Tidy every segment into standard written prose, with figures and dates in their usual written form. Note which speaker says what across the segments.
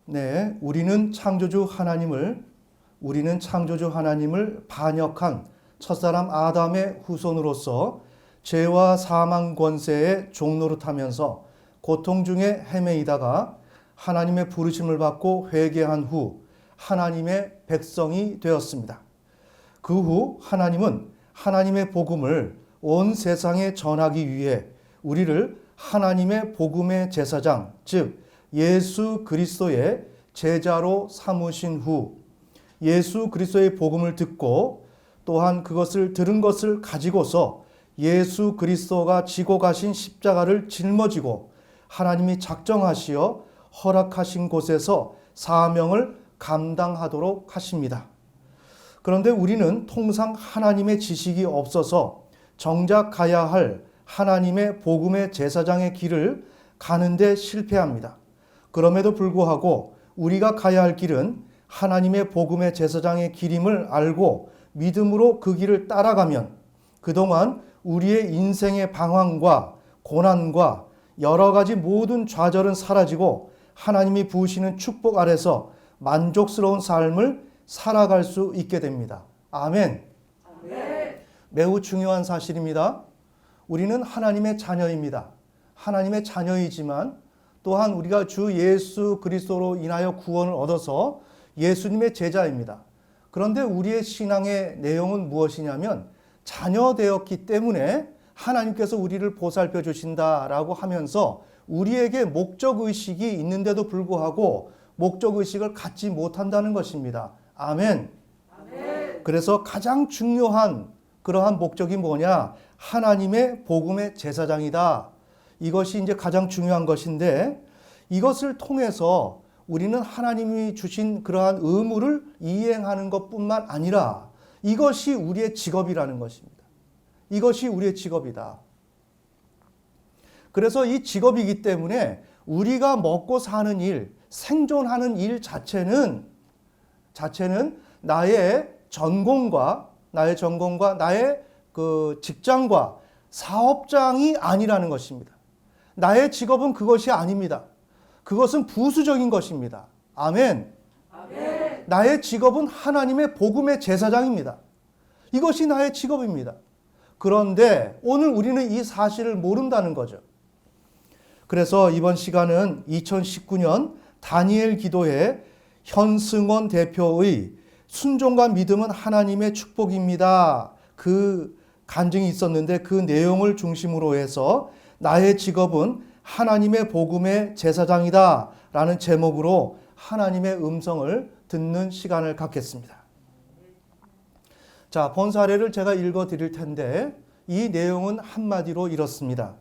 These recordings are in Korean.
Speaker 1: 네, 우리는 창조주 하나님을 반역한 첫사람 아담의 후손으로서 죄와 사망 권세의 종노릇하면서 고통 중에 헤매이다가 하나님의 부르심을 받고 회개한 후 하나님의 백성이 되었습니다. 그 후 하나님은 하나님의 복음을 온 세상에 전하기 위해 우리를 하나님의 복음의 제사장, 즉 예수 그리스도의 제자로 삼으신 후 예수 그리스도의 복음을 듣고 또한 그것을 들은 것을 가지고서 예수 그리스도가 지고 가신 십자가를 짊어지고 하나님이 작정하시어 허락하신 곳에서 사명을 감당하도록 하십니다. 그런데 우리는 통상 하나님의 지식이 없어서 정작 가야 할 하나님의 복음의 제사장의 길을 가는데 실패합니다. 그럼에도 불구하고 우리가 가야 할 길은 하나님의 복음의 제사장의 길임을 알고 믿음으로 그 길을 따라가면 그동안 우리의 인생의 방황과 고난과 여러 가지 모든 좌절은 사라지고 하나님이 부으시는 축복 아래서 만족스러운 삶을 살아갈 수 있게 됩니다. 아멘. 아멘. 매우 중요한 사실입니다. 우리는 하나님의 자녀입니다. 하나님의 자녀이지만 또한 우리가 주 예수 그리스도로 인하여 구원을 얻어서 예수님의 제자입니다. 그런데 우리의 신앙의 내용은 무엇이냐면 자녀 되었기 때문에 하나님께서 우리를 보살펴 주신다라고 하면서 우리에게 목적의식이 있는데도 불구하고 목적의식을 갖지 못한다는 것입니다. 아멘. 아멘. 그래서 가장 중요한 그러한 목적이 뭐냐? 하나님의 복음의 제사장이다. 이것이 이제 가장 중요한 것인데 이것을 통해서 우리는 하나님이 주신 그러한 의무를 이행하는 것뿐만 아니라 이것이 우리의 직업이라는 것입니다. 이것이 우리의 직업이다. 그래서 이 직업이기 때문에 우리가 먹고 사는 일, 생존하는 일 자체는 나의 전공과 나의 그 직장과 사업장이 아니라는 것입니다. 나의 직업은 그것이 아닙니다. 그것은 부수적인 것입니다. 아멘. 아멘. 나의 직업은 하나님의 복음의 제사장입니다. 이것이 나의 직업입니다. 그런데 오늘 우리는 이 사실을 모른다는 거죠. 그래서 이번 시간은 2019년 다니엘 기도회 현승원 대표의 순종과 믿음은 하나님의 축복입니다. 그 간증이 있었는데 그 내용을 중심으로 해서 나의 직업은 하나님의 복음의 제사장이다 라는 제목으로 하나님의 음성을 듣는 시간을 갖겠습니다. 자, 본 사례를 제가 읽어 드릴 텐데 이 내용은 한마디로 이렇습니다.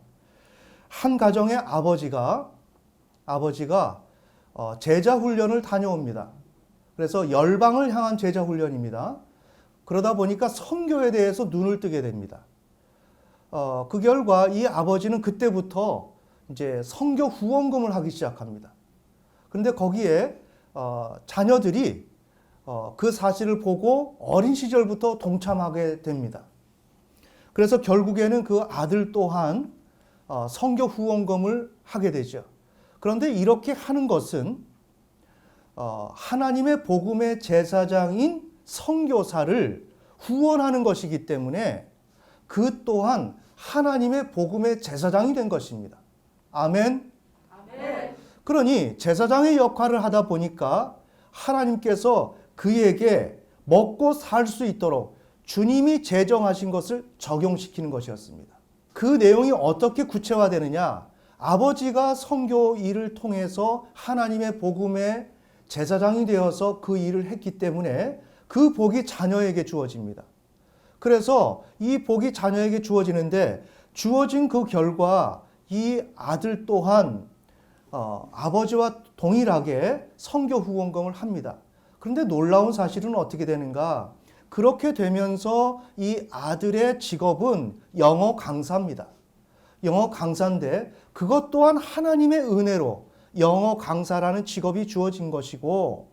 Speaker 1: 한 가정의 아버지가 제자 훈련을 다녀옵니다. 그래서 열방을 향한 제자 훈련입니다. 그러다 보니까 선교에 대해서 눈을 뜨게 됩니다. 그 결과 이 아버지는 그때부터 이제 선교 후원금을 하기 시작합니다. 그런데 거기에 자녀들이 그 사실을 보고 어린 시절부터 동참하게 됩니다. 그래서 결국에는 그 아들 또한 선교 후원금을 하게 되죠. 그런데 이렇게 하는 것은 하나님의 복음의 제사장인 선교사를 후원하는 것이기 때문에 그 또한 하나님의 복음의 제사장이 된 것입니다. 아멘. 아멘. 그러니 제사장의 역할을 하다 보니까 하나님께서 그에게 먹고 살 수 있도록 주님이 제정하신 것을 적용시키는 것이었습니다. 그 내용이 어떻게 구체화되느냐? 아버지가 선교 일을 통해서 하나님의 복음의 제사장이 되어서 그 일을 했기 때문에 그 복이 자녀에게 주어집니다. 그래서 이 복이 자녀에게 주어지는데 주어진 그 결과 이 아들 또한 아버지와 동일하게 선교 후원금을 합니다. 그런데 놀라운 사실은 어떻게 되는가? 그렇게 되면서 이 아들의 직업은 영어 강사입니다. 영어 강사인데 그것 또한 하나님의 은혜로 영어 강사라는 직업이 주어진 것이고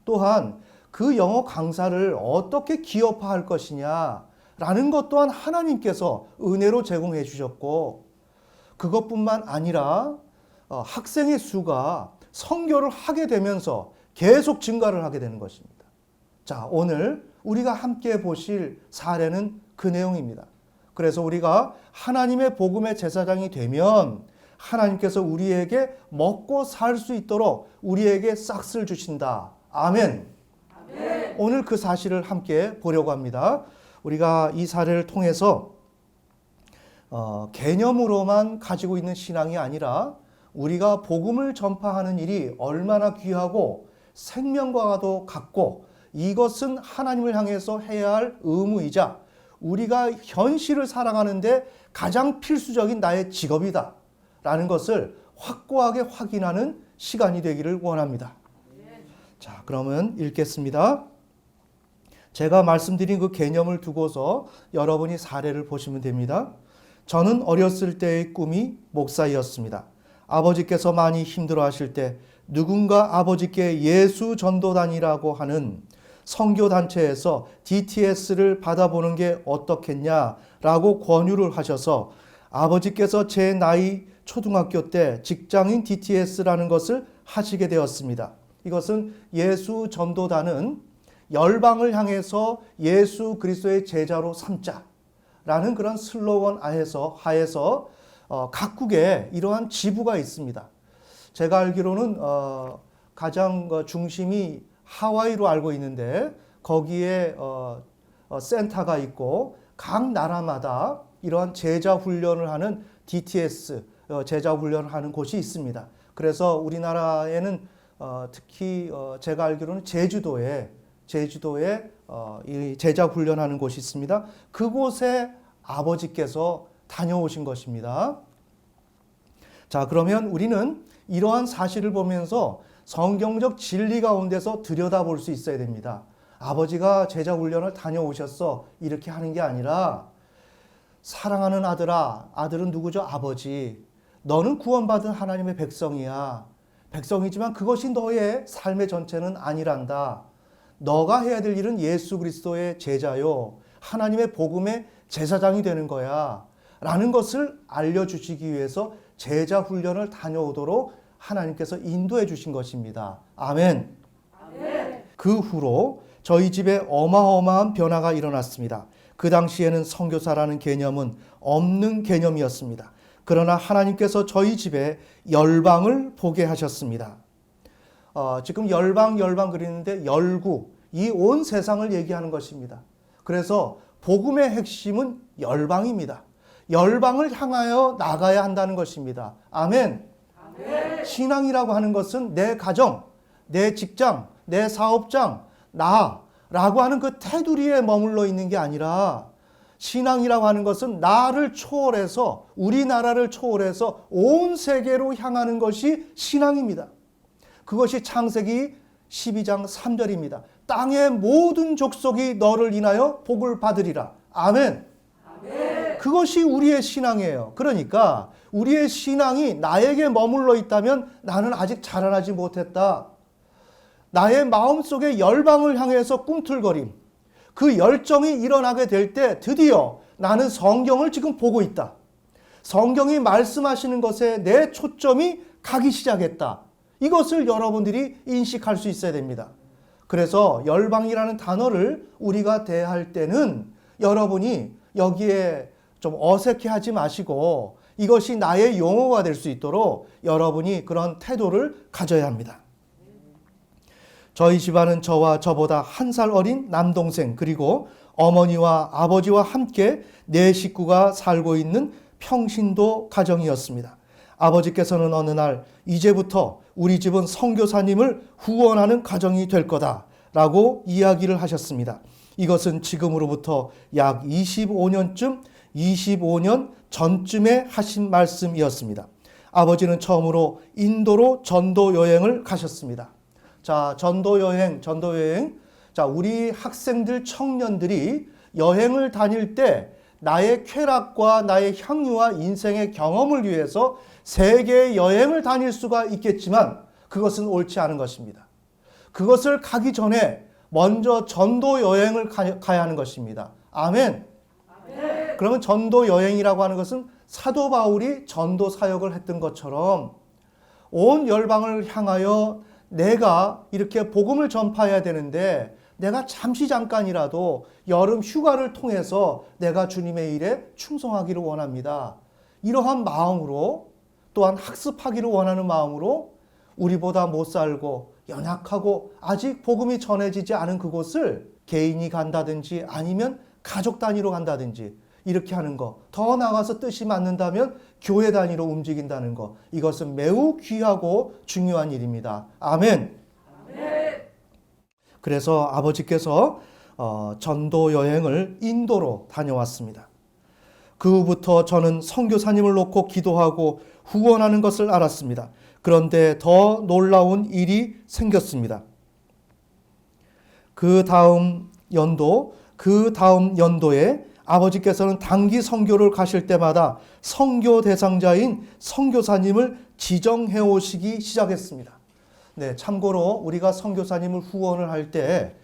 Speaker 1: 또한 그 영어 강사를 어떻게 기업화할 것이냐라는 것 또한 하나님께서 은혜로 제공해 주셨고, 그것뿐만 아니라 학생의 수가 선교를 하게 되면서 계속 증가를 하게 되는 것입니다. 자, 오늘 우리가 함께 보실 사례는 그 내용입니다. 그래서 우리가 하나님의 복음의 제사장이 되면 하나님께서 우리에게 먹고 살 수 있도록 우리에게 싹쓸 주신다. 아멘. 아멘. 오늘 그 사실을 함께 보려고 합니다. 우리가 이 사례를 통해서 개념으로만 가지고 있는 신앙이 아니라 우리가 복음을 전파하는 일이 얼마나 귀하고 생명과도 같고 이것은 하나님을 향해서 해야 할 의무이자 우리가 현실을 살아가는데 가장 필수적인 나의 직업이다 라는 것을 확고하게 확인하는 시간이 되기를 원합니다. 자, 그러면 읽겠습니다. 제가 말씀드린 그 개념을 두고서 여러분이 사례를 보시면 됩니다. 저는 어렸을 때의 꿈이 목사였습니다. 아버지께서 많이 힘들어하실 때 누군가 아버지께 예수 전도단이라고 하는 선교단체에서 DTS를 받아보는 게 어떻겠냐라고 권유를 하셔서 아버지께서 제 나이 초등학교 때 직장인 DTS라는 것을 하시게 되었습니다. 이것은 예수 전도단은 열방을 향해서 예수 그리스도의 제자로 삼자라는 그런 슬로건 하에서 각국에 이러한 지부가 있습니다. 제가 알기로는 가장 중심이 하와이로 알고 있는데 거기에 센터가 있고 각 나라마다 이러한 제자 훈련을 하는 DTS 제자 훈련을 하는 곳이 있습니다. 그래서 우리나라에는 특히 제가 알기로는 제주도에 이 제자 훈련하는 곳이 있습니다. 그곳에 아버지께서 다녀오신 것입니다. 자, 그러면 우리는 이러한 사실을 보면서 성경적 진리 가운데서 들여다볼 수 있어야 됩니다. 아버지가 제자 훈련을 다녀오셨어 이렇게 하는 게 아니라 사랑하는 아들아, 아들은 누구죠? 아버지. 너는 구원받은 하나님의 백성이야. 백성이지만 그것이 너의 삶의 전체는 아니란다. 너가 해야 될 일은 예수 그리스도의 제자요. 하나님의 복음의 제사장이 되는 거야. 라는 것을 알려주시기 위해서 제자 훈련을 다녀오도록 하나님께서 인도해 주신 것입니다. 아멘. 아멘. 그 후로 저희 집에 어마어마한 변화가 일어났습니다. 그 당시에는 선교사라는 개념은 없는 개념이었습니다. 그러나 하나님께서 저희 집에 열방을 보게 하셨습니다. 지금 열방 그리는데 열국, 이 온 세상을 얘기하는 것입니다. 그래서 복음의 핵심은 열방입니다. 열방을 향하여 나가야 한다는 것입니다. 아멘. 아멘. 신앙이라고 하는 것은 내 가정, 내 직장, 내 사업장, 나라고 하는 그 테두리에 머물러 있는 게 아니라 신앙이라고 하는 것은 나를 초월해서 우리나라를 초월해서 온 세계로 향하는 것이 신앙입니다. 그것이 창세기 12장 3절입니다. 땅의 모든 족속이 너를 인하여 복을 받으리라. 아멘. 아멘. 그것이 우리의 신앙이에요. 그러니까 우리의 신앙이 나에게 머물러 있다면 나는 아직 자라나지 못했다. 나의 마음속에 열방을 향해서 꿈틀거림, 그 열정이 일어나게 될 때 드디어 나는 성경을 지금 보고 있다. 성경이 말씀하시는 것에 내 초점이 가기 시작했다. 이것을 여러분들이 인식할 수 있어야 됩니다. 그래서 열방이라는 단어를 우리가 대할 때는 여러분이 여기에 좀 어색해하지 마시고 이것이 나의 용어가 될 수 있도록 여러분이 그런 태도를 가져야 합니다. 저희 집안은 저와 저보다 1살 어린 남동생 그리고 어머니와 아버지와 함께 4식구가 살고 있는 평신도 가정이었습니다. 아버지께서는 어느 날 이제부터 우리 집은 선교사님을 후원하는 가정이 될 거다라고 이야기를 하셨습니다. 이것은 지금으로부터 약 25년 전쯤에 하신 말씀이었습니다. 아버지는 처음으로 인도로 전도 여행을 가셨습니다. 자, 전도 여행. 자, 우리 학생들, 청년들이 여행을 다닐 때 나의 쾌락과 나의 향유와 인생의 경험을 위해서 세계 여행을 다닐 수가 있겠지만 그것은 옳지 않은 것입니다. 그것을 가기 전에 먼저 전도 여행을 가야 하는 것입니다. 아멘.
Speaker 2: 아멘.
Speaker 1: 그러면 전도 여행이라고 하는 것은 사도 바울이 전도 사역을 했던 것처럼 온 열방을 향하여 내가 이렇게 복음을 전파해야 되는데 내가 잠깐이라도 여름 휴가를 통해서 내가 주님의 일에 충성하기를 원합니다. 이러한 마음으로 또한 학습하기를 원하는 마음으로 우리보다 못 살고 연약하고 아직 복음이 전해지지 않은 그곳을 개인이 간다든지 아니면 가족 단위로 간다든지 이렇게 하는 거, 더 나아가서 뜻이 맞는다면 교회 단위로 움직인다는 거, 이것은 매우 귀하고 중요한 일입니다. 아멘.
Speaker 2: 아멘.
Speaker 1: 그래서 아버지께서 전도 여행을 인도로 다녀왔습니다. 그 후부터 저는 선교사님을 놓고 기도하고 후원하는 것을 알았습니다. 그런데 더 놀라운 일이 생겼습니다. 그 다음 연도에 아버지께서는 단기 선교를 가실 때마다 선교 대상자인 선교사님을 지정해 오시기 시작했습니다. 네, 참고로 우리가 선교사님을 후원을 할 때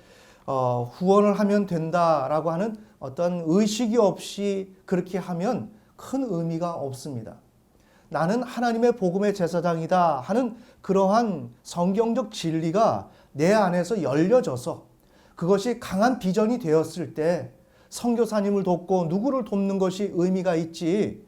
Speaker 1: 후원을 하면 된다라고 하는 어떤 의식이 없이 그렇게 하면 큰 의미가 없습니다. 나는 하나님의 복음의 제사장이다 하는 그러한 성경적 진리가 내 안에서 열려져서 그것이 강한 비전이 되었을 때 선교사님을 돕고 누구를 돕는 것이 의미가 있지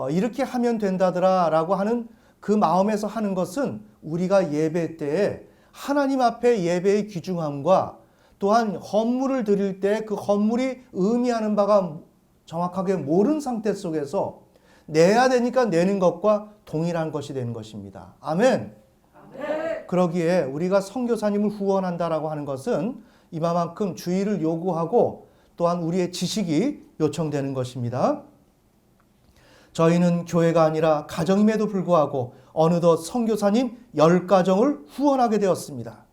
Speaker 1: 이렇게 하면 된다더라라고 하는 그 마음에서 하는 것은 우리가 예배 때에 하나님 앞에 예배의 귀중함과 또한 헌물을 드릴 때 그 헌물이 의미하는 바가 정확하게 모르는 상태 속에서 내야 되니까 내는 것과 동일한 것이 되는 것입니다. 아멘.
Speaker 2: 아멘.
Speaker 1: 그러기에 우리가 선교사님을 후원한다라고 하는 것은 이만큼 주의를 요구하고 또한 우리의 지식이 요청되는 것입니다. 저희는 교회가 아니라 가정임에도 불구하고 어느덧 선교사님 10가정을 후원하게 되었습니다.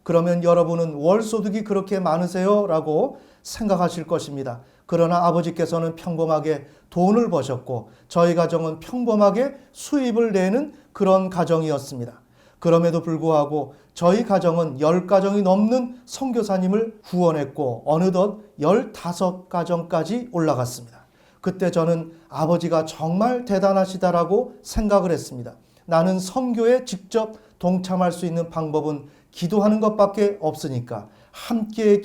Speaker 1: 그러면 여러분은 월 소득이 그렇게 많으세요? 라고 생각하실 것입니다. 그러나 아버지께서는 평범하게 돈을 버셨고 저희 가정은 평범하게 수입을 내는 그런 가정이었습니다. 그럼에도 불구하고 저희 가정은 10가정이 넘는 선교사님을 후원했고 어느덧 15가정까지 올라갔습니다. 그때 저는 아버지가 정말 대단하시다라고 생각을 했습니다. 나는 선교에 직접 동참할 수 있는 방법은 기도하는 것밖에 없으니까 함께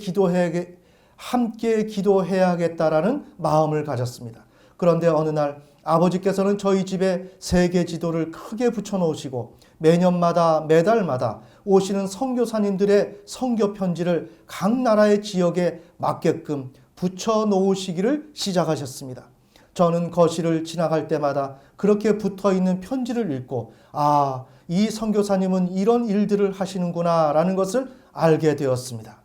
Speaker 1: 기도해야겠다라는 마음을 가졌습니다. 그런데 어느 날 아버지께서는 저희 집에 세계 지도를 크게 붙여놓으시고 매달마다 오시는 선교사님들의 선교 편지를 각 나라의 지역에 맞게끔 붙여놓으시기를 시작하셨습니다. 저는 거실을 지나갈 때마다 그렇게 붙어있는 편지를 읽고 이 선교사님은 이런 일들을 하시는구나 라는 것을 알게 되었습니다.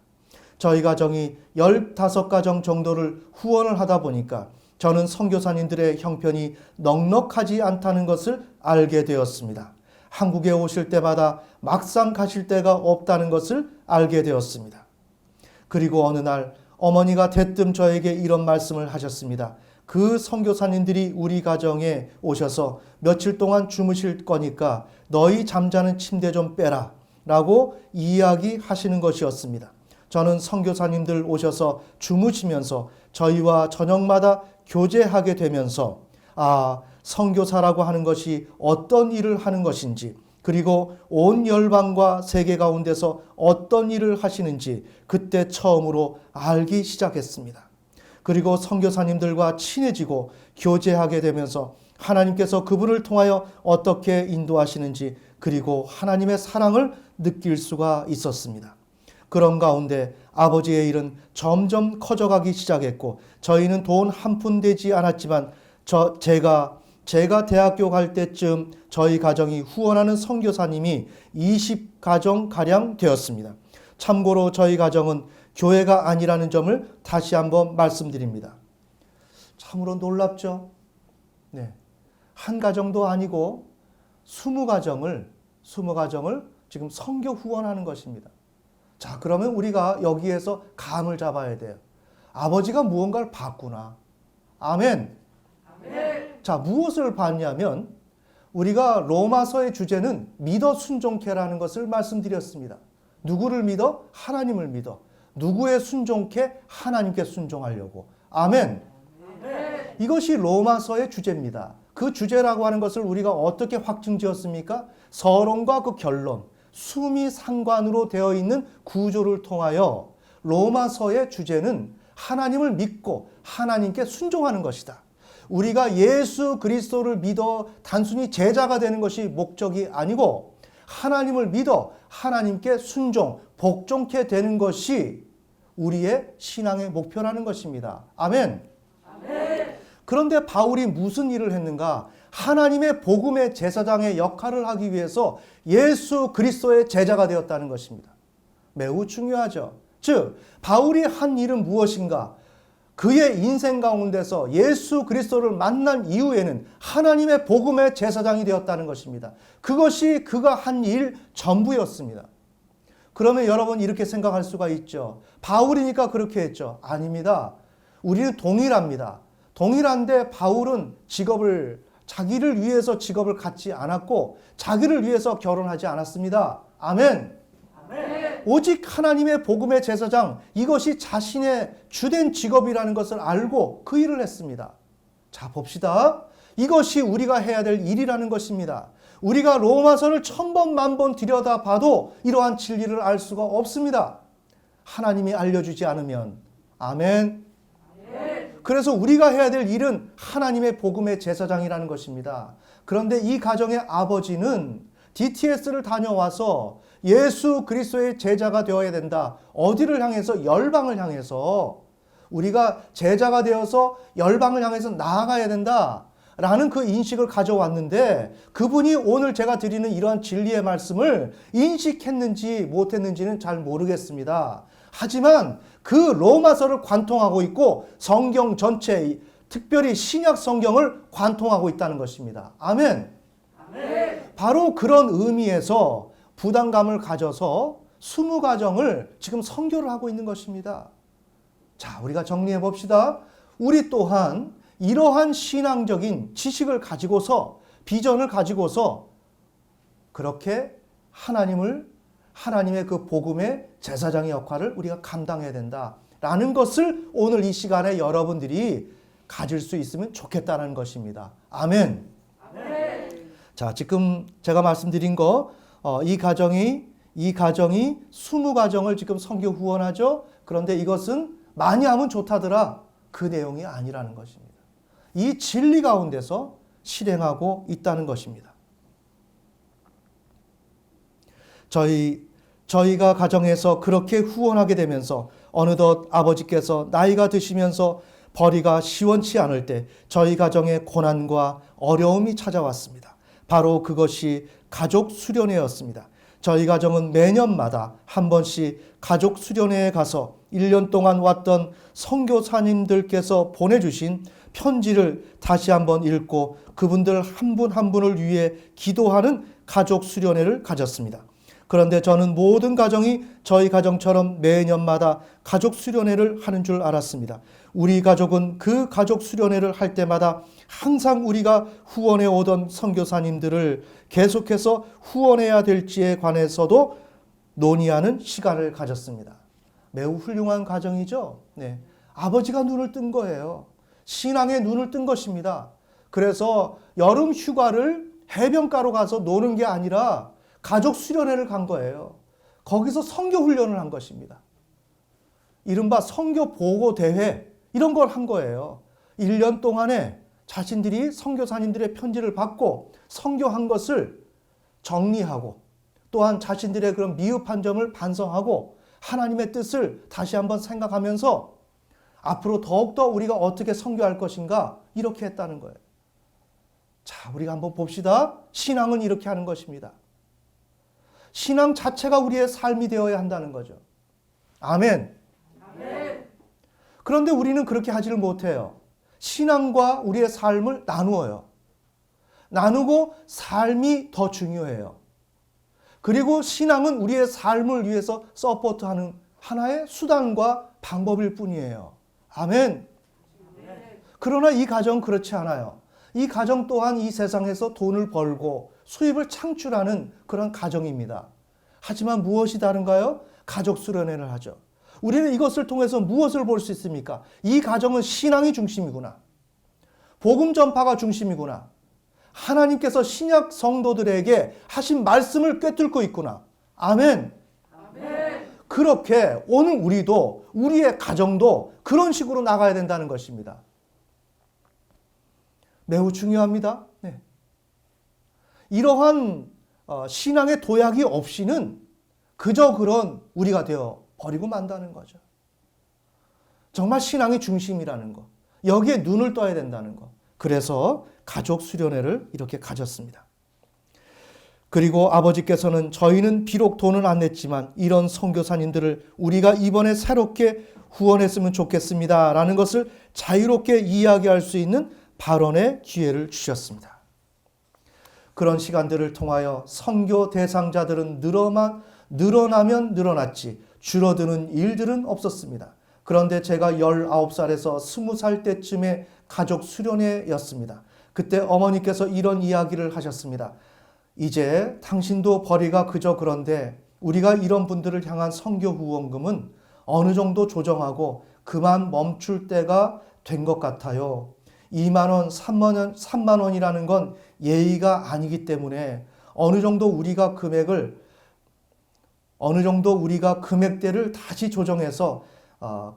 Speaker 1: 저희 가정이 15가정 정도를 후원을 하다 보니까 저는 선교사님들의 형편이 넉넉하지 않다는 것을 알게 되었습니다. 한국에 오실 때마다 막상 가실 데가 없다는 것을 알게 되었습니다. 그리고 어느 날 어머니가 대뜸 저에게 이런 말씀을 하셨습니다. 그 선교사님들이 우리 가정에 오셔서 며칠 동안 주무실 거니까 너희 잠자는 침대 좀 빼라 라고 이야기하시는 것이었습니다. 저는 선교사님들 오셔서 주무시면서 저희와 저녁마다 교제하게 되면서 선교사라고 하는 것이 어떤 일을 하는 것인지 그리고 온 열방과 세계 가운데서 어떤 일을 하시는지 그때 처음으로 알기 시작했습니다. 그리고 선교사님들과 친해지고 교제하게 되면서 하나님께서 그분을 통하여 어떻게 인도하시는지 그리고 하나님의 사랑을 느낄 수가 있었습니다. 그런 가운데 아버지의 일은 점점 커져가기 시작했고 저희는 돈 한 푼 되지 않았지만 제가 대학교 갈 때쯤 저희 가정이 후원하는 선교사님이 20가정가량 되었습니다. 참고로 저희 가정은 교회가 아니라는 점을 다시 한번 말씀드립니다. 참으로 놀랍죠? 네. 한 가정도 아니고 20가정을 지금 선교 후원하는 것입니다. 자, 그러면 우리가 여기에서 감을 잡아야 돼요. 아버지가 무언가를 봤구나. 아멘.
Speaker 2: 아멘.
Speaker 1: 자, 무엇을 봤냐면 우리가 로마서의 주제는 믿어 순종케라는 것을 말씀드렸습니다. 누구를 믿어? 하나님을 믿어. 누구에 순종케? 하나님께 순종하려고. 아멘. 이것이 로마서의 주제입니다. 그 주제라고 하는 것을 우리가 어떻게 확증지었습니까? 서론과 그 결론, 수미 상관으로 되어 있는 구조를 통하여 로마서의 주제는 하나님을 믿고 하나님께 순종하는 것이다. 우리가 예수 그리스도를 믿어 단순히 제자가 되는 것이 목적이 아니고 하나님을 믿어 하나님께 순종, 복종케 되는 것이 우리의 신앙의 목표라는 것입니다. 아멘. 그런데 바울이 무슨 일을 했는가? 하나님의 복음의 제사장의 역할을 하기 위해서 예수 그리스도의 제자가 되었다는 것입니다. 매우 중요하죠. 즉, 바울이 한 일은 무엇인가? 그의 인생 가운데서 예수 그리스도를 만난 이후에는 하나님의 복음의 제사장이 되었다는 것입니다. 그것이 그가 한 일 전부였습니다. 그러면 여러분 이렇게 생각할 수가 있죠. 바울이니까 그렇게 했죠. 아닙니다. 우리는 동일합니다. 동일한데 바울은 자기를 위해서 직업을 갖지 않았고 자기를 위해서 결혼하지 않았습니다. 아멘. 오직 하나님의 복음의 제사장, 이것이 자신의 주된 직업이라는 것을 알고 그 일을 했습니다. 자, 봅시다. 이것이 우리가 해야 될 일이라는 것입니다. 우리가 로마서를 1000번 만번 들여다봐도 이러한 진리를 알 수가 없습니다. 하나님이 알려주지 않으면. 아멘. 그래서 우리가 해야 될 일은 하나님의 복음의 제사장이라는 것입니다. 그런데 이 가정의 아버지는 DTS를 다녀와서 예수 그리스도의 제자가 되어야 된다. 어디를 향해서? 열방을 향해서. 우리가 제자가 되어서 열방을 향해서 나아가야 된다. 라는 그 인식을 가져왔는데 그분이 오늘 제가 드리는 이러한 진리의 말씀을 인식했는지 못했는지는 잘 모르겠습니다. 하지만 그 로마서를 관통하고 있고 성경 전체, 특별히 신약 성경을 관통하고 있다는 것입니다. 아멘. 바로 그런 의미에서 부담감을 가져서 20가정을 지금 선교를 하고 있는 것입니다. 자, 우리가 정리해 봅시다. 우리 또한 이러한 신앙적인 지식을 가지고서, 비전을 가지고서 그렇게 하나님의 그 복음의 제사장의 역할을 우리가 감당해야 된다라는 것을 오늘 이 시간에 여러분들이 가질 수 있으면 좋겠다는 것입니다. 아멘. 자, 지금 제가 말씀드린 이 가정이 20가정을 지금 선교 후원하죠. 그런데 이것은 많이 하면 좋다더라. 그 내용이 아니라는 것입니다. 이 진리 가운데서 실행하고 있다는 것입니다. 저희가 가정에서 그렇게 후원하게 되면서 어느덧 아버지께서 나이가 드시면서 벌이가 시원치 않을 때 저희 가정에 고난과 어려움이 찾아왔습니다. 바로 그것이 가족 수련회였습니다. 저희 가정은 매년마다 한 번씩 가족 수련회에 가서 1년 동안 왔던 선교사님들께서 보내주신 편지를 다시 한번 읽고 그분들 한 분 한 분을 위해 기도하는 가족 수련회를 가졌습니다. 그런데 저는 모든 가정이 저희 가정처럼 매년마다 가족 수련회를 하는 줄 알았습니다. 우리 가족은 그 가족 수련회를 할 때마다 항상 우리가 후원해 오던 선교사님들을 계속해서 후원해야 될지에 관해서도 논의하는 시간을 가졌습니다. 매우 훌륭한 가정이죠. 네. 아버지가 눈을 뜬 거예요. 신앙에 눈을 뜬 것입니다. 그래서 여름 휴가를 해변가로 가서 노는 게 아니라 가족 수련회를 간 거예요. 거기서 선교 훈련을 한 것입니다. 이른바 선교 보고 대회 이런 걸 한 거예요. 1년 동안에 자신들이 선교사님들의 편지를 받고 선교한 것을 정리하고 또한 자신들의 그런 미흡한 점을 반성하고 하나님의 뜻을 다시 한번 생각하면서 앞으로 더욱더 우리가 어떻게 선교할 것인가 이렇게 했다는 거예요. 자, 우리가 한번 봅시다. 신앙은 이렇게 하는 것입니다. 신앙 자체가 우리의 삶이 되어야 한다는 거죠. 아멘. 그런데 우리는 그렇게 하지를 못해요. 신앙과 우리의 삶을 나누어요. 나누고 삶이 더 중요해요. 그리고 신앙은 우리의 삶을 위해서 서포트하는 하나의 수단과 방법일 뿐이에요. 아멘. 그러나 이 가정은 그렇지 않아요. 이 가정 또한 이 세상에서 돈을 벌고 수입을 창출하는 그런 가정입니다. 하지만 무엇이 다른가요? 가족 수련회를 하죠. 우리는 이것을 통해서 무엇을 볼 수 있습니까? 이 가정은 신앙이 중심이구나. 복음 전파가 중심이구나. 하나님께서 신약 성도들에게 하신 말씀을 꿰뚫고 있구나. 아멘.
Speaker 2: 아멘.
Speaker 1: 그렇게 오늘 우리도 우리의 가정도 그런 식으로 나가야 된다는 것입니다. 매우 중요합니다. 네. 이러한 신앙의 도약이 없이는 그저 그런 우리가 되어 버리고 만다는 거죠. 정말 신앙이 중심이라는 것. 여기에 눈을 떠야 된다는 것. 그래서 가족 수련회를 이렇게 가졌습니다. 그리고 아버지께서는 저희는 비록 돈은 안 냈지만 이런 선교사님들을 우리가 이번에 새롭게 후원했으면 좋겠습니다. 라는 것을 자유롭게 이야기할 수 있는 발언의 기회를 주셨습니다. 그런 시간들을 통하여 선교 대상자들은 늘어나면 늘어났지 줄어드는 일들은 없었습니다. 그런데 제가 19살에서 20살 때쯤에 가족 수련회였습니다. 그때 어머니께서 이런 이야기를 하셨습니다. 이제 당신도 벌이가 그저 그런데 우리가 이런 분들을 향한 선교 후원금은 어느 정도 조정하고 그만 멈출 때가 된 것 같아요. 2만 원, 3만 원이라는 건 예의가 아니기 때문에 어느 정도 우리가 금액대를 다시 조정해서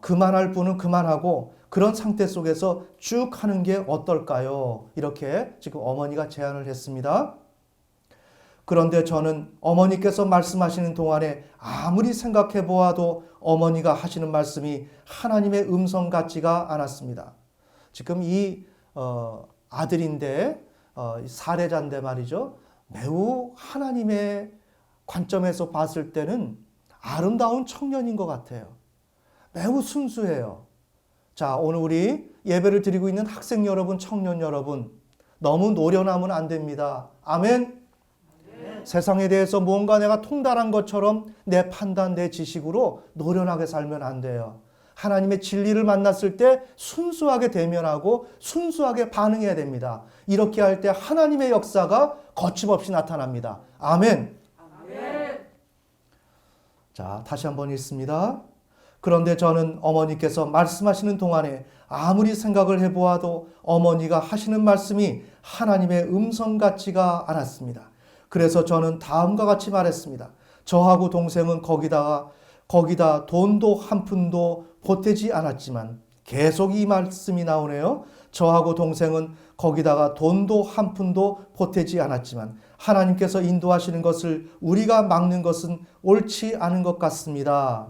Speaker 1: 그만할 분은 그만하고 그런 상태 속에서 쭉 하는 게 어떨까요? 이렇게 지금 어머니가 제안을 했습니다. 그런데 저는 어머니께서 말씀하시는 동안에 아무리 생각해 보아도 어머니가 하시는 말씀이 하나님의 음성 같지가 않았습니다. 지금 이 아들인데 사례자인데 말이죠. 매우 하나님의 관점에서 봤을 때는 아름다운 청년인 것 같아요. 매우 순수해요. 자, 오늘 우리 예배를 드리고 있는 학생 여러분, 청년 여러분, 너무 노련하면 안 됩니다. 아멘. 세상에 대해서 무언가 내가 통달한 것처럼 내 판단, 내 지식으로 노련하게 살면 안 돼요. 하나님의 진리를 만났을 때 순수하게 대면하고 순수하게 반응해야 됩니다. 이렇게 할 때 하나님의 역사가 거침없이 나타납니다. 아멘.
Speaker 2: 아멘.
Speaker 1: 자, 다시 한번 읽습니다. 그런데 저는 어머니께서 말씀하시는 동안에 아무리 생각을 해보아도 어머니가 하시는 말씀이 하나님의 음성 같지가 않았습니다. 그래서 저는 다음과 같이 말했습니다. 저하고 동생은 거기다 돈도 한 푼도 보태지 않았지만 계속 이 말씀이 나오네요. 저하고 동생은 거기다가 돈도 한 푼도 보태지 않았지만 하나님께서 인도하시는 것을 우리가 막는 것은 옳지 않은 것 같습니다.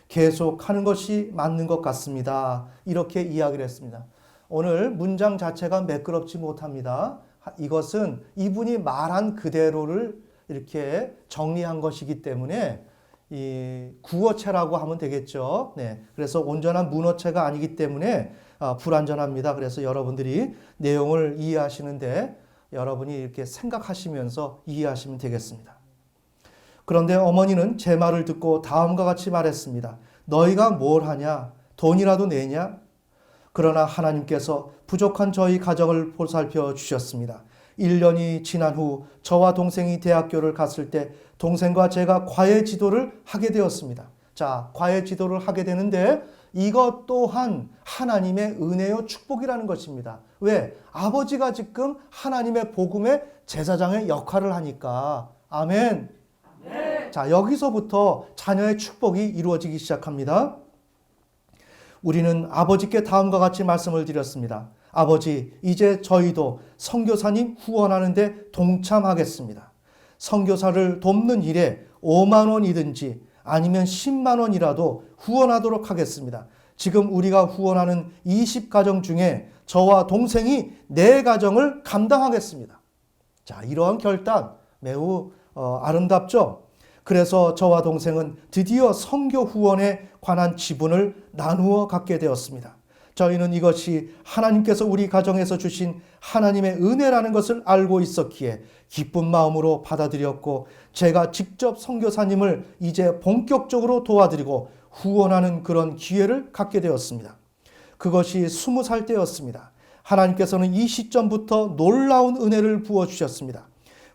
Speaker 1: 계속 하는 것이 맞는 것 같습니다. 이렇게 이야기를 했습니다. 오늘 문장 자체가 매끄럽지 못합니다. 이것은 이분이 말한 그대로를 이렇게 정리한 것이기 때문에 이 구어체라고 하면 되겠죠. 네. 그래서 온전한 문어체가 아니기 때문에 불완전합니다. 그래서 여러분들이 내용을 이해하시는데 여러분이 이렇게 생각하시면서 이해하시면 되겠습니다. 그런데 어머니는 제 말을 듣고 다음과 같이 말했습니다. 너희가 뭘 하냐? 돈이라도 내냐? 그러나 하나님께서 부족한 저희 가정을 보살펴 주셨습니다. 1년이 지난 후 저와 동생이 대학교를 갔을 때 동생과 제가 과외 지도를 하게 되었습니다. 자, 과외 지도를 하게 되는데 이것 또한 하나님의 은혜요 축복이라는 것입니다. 왜? 아버지가 지금 하나님의 복음의 제사장의 역할을 하니까. 아멘.
Speaker 2: 아멘.
Speaker 1: 자, 여기서부터 자녀의 축복이 이루어지기 시작합니다. 우리는 아버지께 다음과 같이 말씀을 드렸습니다. 아버지, 이제 저희도 선교사님 후원하는데 동참하겠습니다. 선교사를 돕는 일에 5만 원이든지 아니면 10만 원이라도 후원하도록 하겠습니다. 지금 우리가 후원하는 20가정 중에 저와 동생이 4가정을 감당하겠습니다. 자, 이러한 결단 매우 아름답죠? 그래서 저와 동생은 드디어 선교 후원에 관한 지분을 나누어 갖게 되었습니다. 저희는 이것이 하나님께서 우리 가정에서 주신 하나님의 은혜라는 것을 알고 있었기에 기쁜 마음으로 받아들였고 제가 직접 선교사님을 이제 본격적으로 도와드리고 후원하는 그런 기회를 갖게 되었습니다. 그것이 20살 때였습니다. 하나님께서는 이 시점부터 놀라운 은혜를 부어주셨습니다.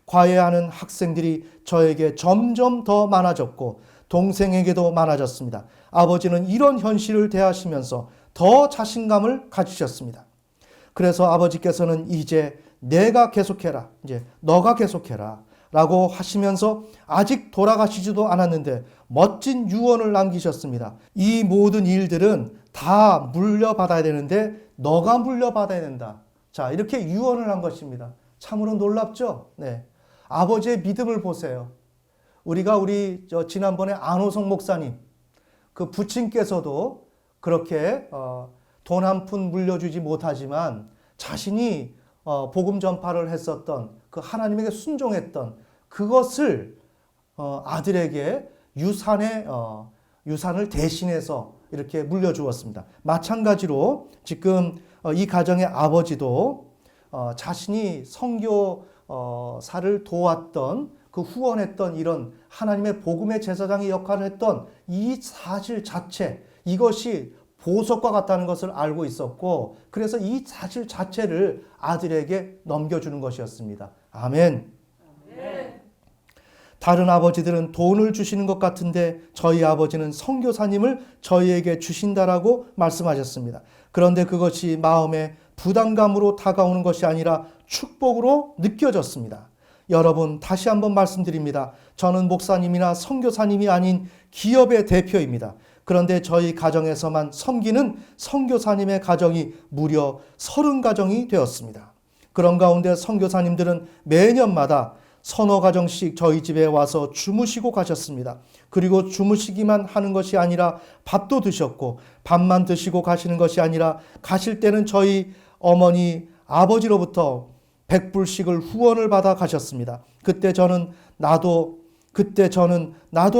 Speaker 1: 과외하는 학생들이 저에게 점점 더 많아졌고 동생에게도 많아졌습니다. 아버지는 이런 현실을 대하시면서 더 자신감을 가지셨습니다. 그래서 아버지께서는 이제 내가 계속해라, 이제 너가 계속해라 라고 하시면서 아직 돌아가시지도 않았는데 멋진 유언을 남기셨습니다. 이 모든 일들은 다 물려받아야 되는데 너가 물려받아야 된다. 자, 이렇게 유언을 한 것입니다. 참으로 놀랍죠? 네. 아버지의 믿음을 보세요. 우리가 지난번에 안호성 목사님, 그 부친께서도 그렇게 돈 한 푼 물려주지 못하지만 자신이 복음 전파를 했었던 그 하나님에게 순종했던 그것을 아들에게 유산을 대신해서 이렇게 물려주었습니다. 마찬가지로 지금 이 가정의 아버지도 자신이 선교사를 도왔던 그 후원했던 이런 하나님의 복음의 제사장의 역할을 했던 이 사실 자체, 이것이 보석과 같다는 것을 알고 있었고, 그래서 이 사실 자체를 아들에게 넘겨주는 것이었습니다. 아멘. 다른 아버지들은 돈을 주시는 것 같은데 저희 아버지는 선교사님을 저희에게 주신다라고 말씀하셨습니다. 그런데 그것이 마음에 부담감으로 다가오는 것이 아니라 축복으로 느껴졌습니다. 여러분, 다시 한번 말씀드립니다. 저는 목사님이나 선교사님이 아닌 기업의 대표입니다. 그런데 저희 가정에서만 섬기는 선교사님의 가정이 무려 30가정이 되었습니다. 그런 가운데 선교사님들은 매년마다 서너 가정씩 저희 집에 와서 주무시고 가셨습니다. 그리고 주무시기만 하는 것이 아니라 밥도 드셨고, 밥만 드시고 가시는 것이 아니라 가실 때는 저희 어머니, 아버지로부터 100불씩을 후원을 받아 가셨습니다. 그때 저는 나도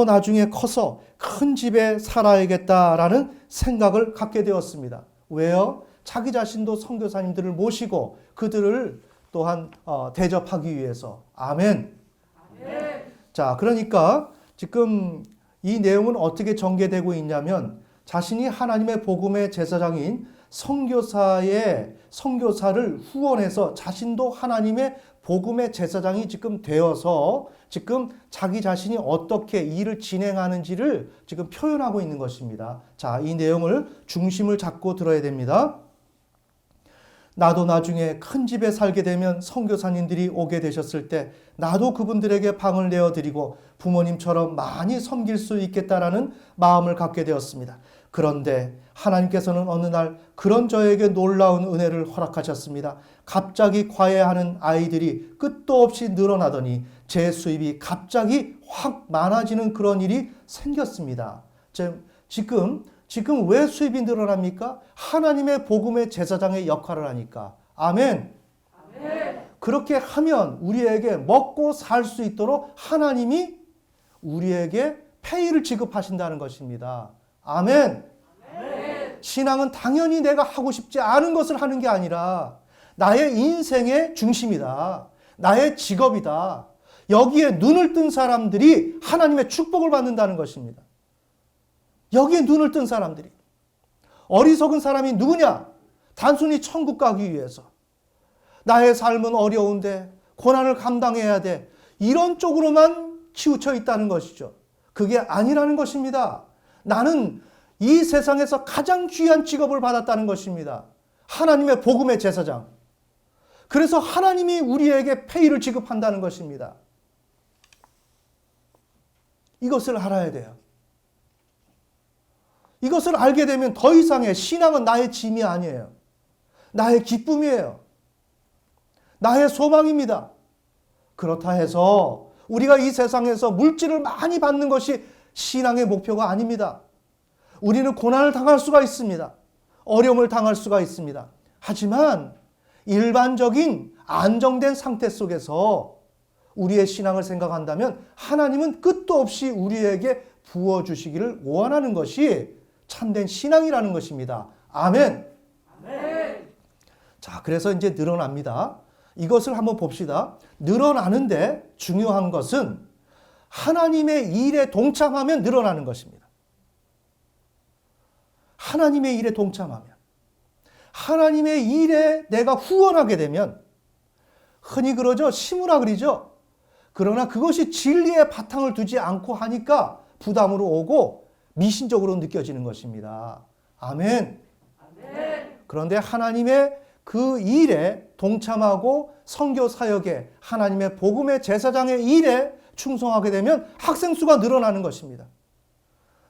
Speaker 1: 나중에 커서 큰 집에 살아야겠다라는 생각을 갖게 되었습니다. 왜요? 자기 자신도 선교사님들을 모시고 그들을 또한 대접하기 위해서. 아멘.
Speaker 2: 아멘.
Speaker 1: 자, 그러니까 지금 이 내용은 어떻게 전개되고 있냐면, 자신이 하나님의 복음의 제사장인 선교사를 후원해서 자신도 하나님의 복음의 제사장이 지금 되어서 지금 자기 자신이 어떻게 일을 진행하는지를 지금 표현하고 있는 것입니다. 자, 이 내용을 중심을 잡고 들어야 됩니다. 나도 나중에 큰 집에 살게 되면 선교사님들이 오게 되셨을 때 나도 그분들에게 방을 내어드리고 부모님처럼 많이 섬길 수 있겠다라는 마음을 갖게 되었습니다. 그런데 하나님께서는 어느 날 그런 저에게 놀라운 은혜를 허락하셨습니다. 갑자기 과외하는 아이들이 끝도 없이 늘어나더니 제 수입이 갑자기 확 많아지는 그런 일이 생겼습니다. 지금 왜 수입이 늘어납니까? 하나님의 복음의 제사장의 역할을 하니까. 아멘.
Speaker 2: 아멘.
Speaker 1: 그렇게 하면 우리에게 먹고 살 수 있도록 하나님이 우리에게 페이를 지급하신다는 것입니다. 아멘.
Speaker 2: 아멘.
Speaker 1: 신앙은 당연히 내가 하고 싶지 않은 것을 하는 게 아니라 나의 인생의 중심이다. 나의 직업이다. 여기에 눈을 뜬 사람들이 하나님의 축복을 받는다는 것입니다. 여기에 눈을 뜬 사람들이. 어리석은 사람이 누구냐? 단순히 천국 가기 위해서. 나의 삶은 어려운데 고난을 감당해야 돼. 이런 쪽으로만 치우쳐 있다는 것이죠. 그게 아니라는 것입니다. 나는 이 세상에서 가장 귀한 직업을 받았다는 것입니다. 하나님의 복음의 제사장. 그래서 하나님이 우리에게 페이를 지급한다는 것입니다. 이것을 알아야 돼요. 이것을 알게 되면 더 이상의 신앙은 나의 짐이 아니에요. 나의 기쁨이에요. 나의 소망입니다. 그렇다 해서 우리가 이 세상에서 물질을 많이 받는 것이 신앙의 목표가 아닙니다. 우리는 고난을 당할 수가 있습니다. 어려움을 당할 수가 있습니다. 하지만 일반적인 안정된 상태 속에서 우리의 신앙을 생각한다면 하나님은 끝도 없이 우리에게 부어주시기를 원하는 것이 참된 신앙이라는 것입니다. 아멘.
Speaker 2: 아멘.
Speaker 1: 자, 그래서 이제 늘어납니다. 이것을 한번 봅시다. 늘어나는데 중요한 것은 하나님의 일에 동참하면 늘어나는 것입니다. 하나님의 일에 동참하면. 하나님의 일에 내가 후원하게 되면, 흔히 그러죠. 심으라 그러죠. 그러나 그것이 진리의 바탕을 두지 않고 하니까 부담으로 오고 미신적으로 느껴지는 것입니다. 아멘. 그런데 하나님의 그 일에 동참하고 선교 사역에 하나님의 복음의 제사장의 일에 충성하게 되면 학생 수가 늘어나는 것입니다.